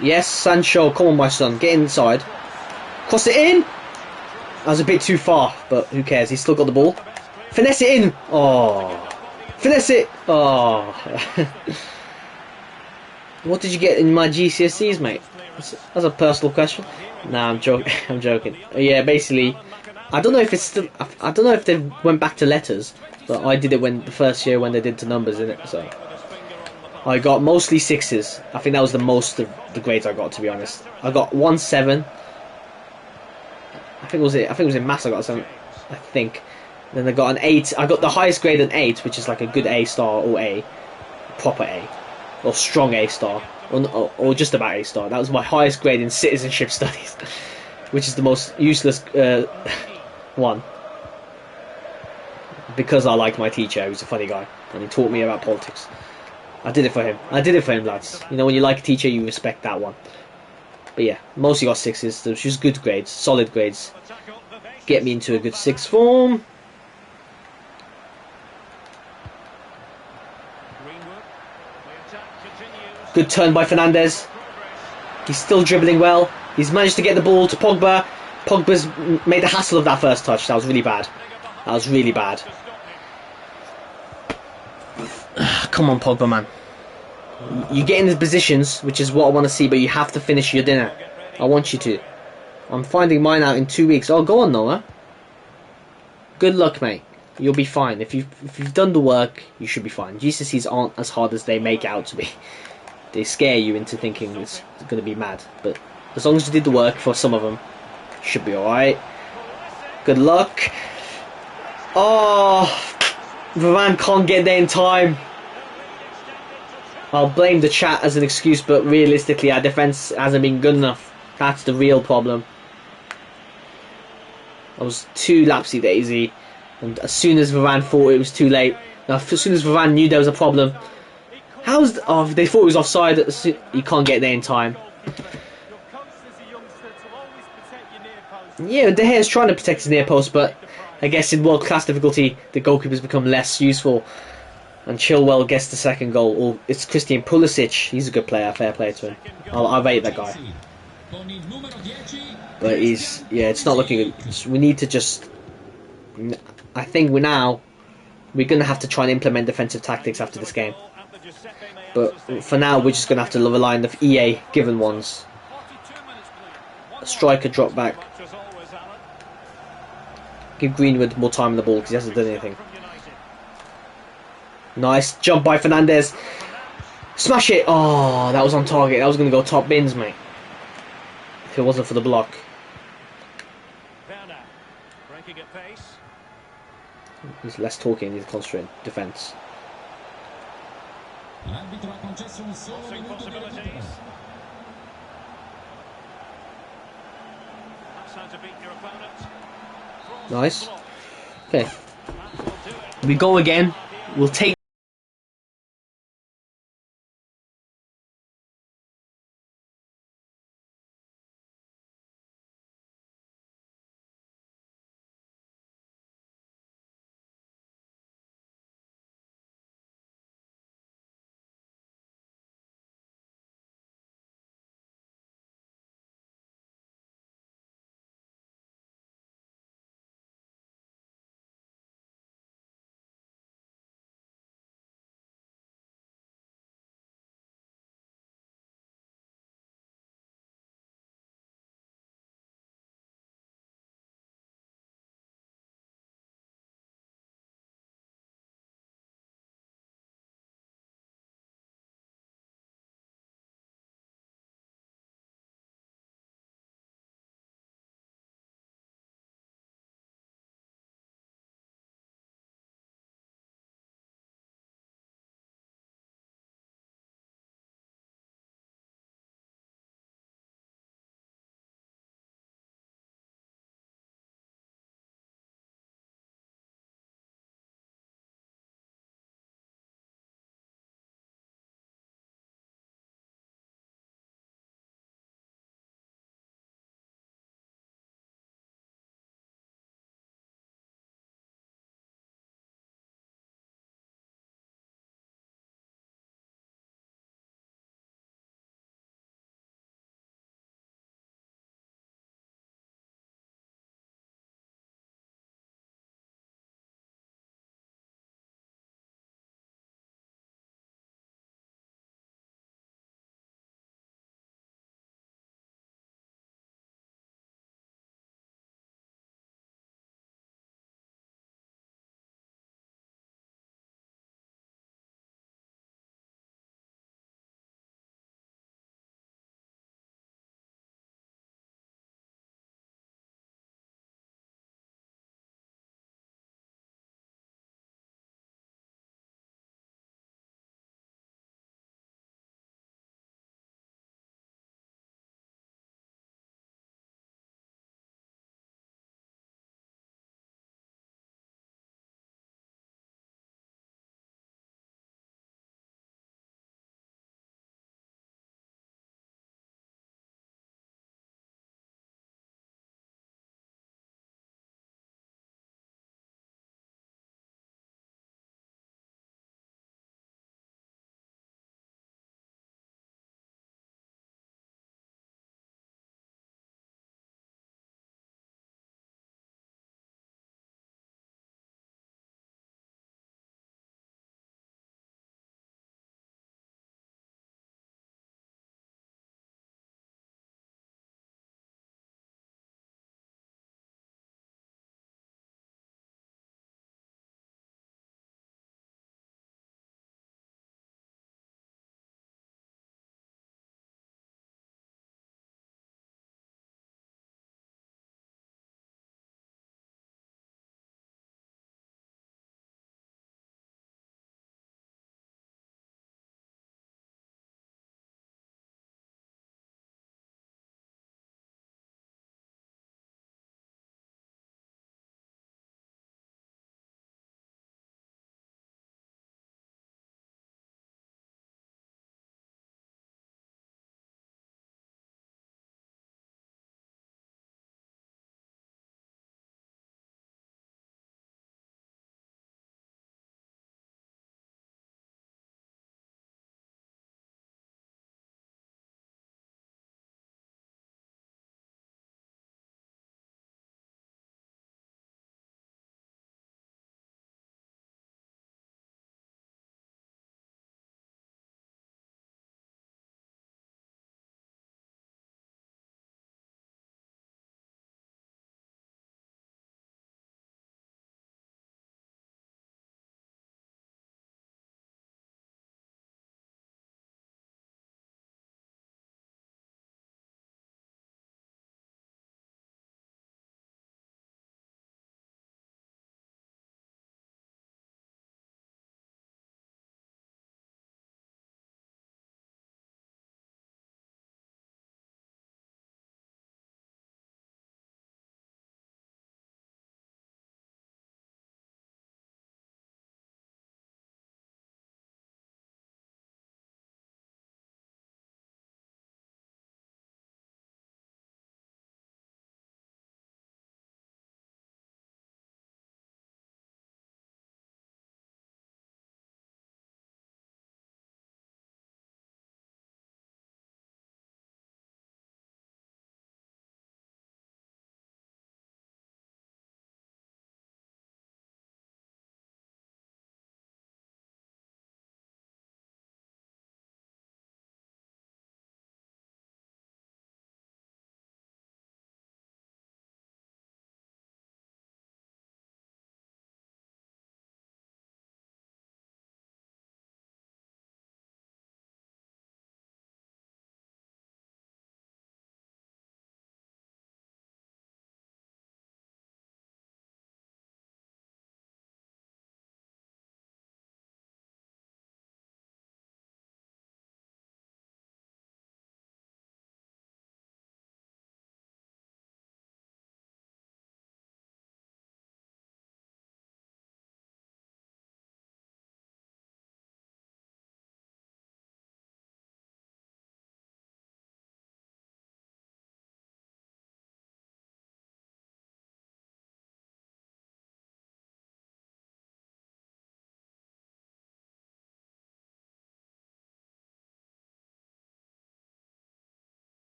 Yes, Sancho, come on my son, get inside. Cross it in! That was a bit too far, but who cares, he's still got the ball. Finesse it in! Oh, finesse it! Oh. What did you get in my GCSEs, mate? That's a personal question. Nah, I'm joking. I'm joking. Yeah, basically, I don't know if it's still. I don't know if they went back to letters, but I did it when the first year when they did to numbers in it. So I got mostly 6s. I think that was the most of the grades I got, to be honest. I got 1 7. I think it was in maths. I got a 7. I think. Then I got an 8. I got the highest grade, an 8, which is like a good A star or A, proper A, or strong A star. Or just about A star. That was my highest grade in citizenship studies, which is the most useless one. Because I liked my teacher, he was a funny guy, and he taught me about politics. I did it for him. I did it for him, lads. You know, when you like a teacher, you respect that one. But yeah, mostly got 6s. So it's just good grades, solid grades. Get me into a good 6th form. Good turn by Fernandes. He's still dribbling well. He's managed to get the ball to Pogba. Pogba's made a hassle of that first touch. That was really bad. That was really bad. Come on, Pogba, man. You get in the positions, which is what I want to see, but you have to finish your dinner. I want you to. I'm finding mine out in 2 weeks. Oh, go on, Noah. Good luck, mate. You'll be fine. If you've done the work, you should be fine. GCSEs aren't as hard as they make out to be. They scare you into thinking it's going to be mad. But as long as you did the work for some of them, you should be alright. Good luck. Oh, Varane can't get there in time. I'll blame the chat as an excuse, but realistically our defence hasn't been good enough. That's the real problem. I was too lapsy-daisy, and as soon as Varane thought it was too late, as soon as Varane knew there was a problem, they thought it was offside. You can't get there in time. Yeah, De Gea's trying to protect his near post, but I guess in world class difficulty the goalkeepers become less useful. And Chilwell gets the second goal. Or it's Christian Pulisic. He's a good player. Fair play to him. I rate that guy. But it's not looking good. We need to just. I think we're going to have to try and implement defensive tactics after this game. But for now, we're just going to have to rely on the EA given ones. A striker drop back. Give Greenwood more time on the ball because he hasn't done anything. Nice jump by Fernandes. Smash it. Oh, that was on target. That was going to go top bins, mate. If it wasn't for the block. He's less talking, he's concentrating defence. Nice. Okay. We go again. We'll take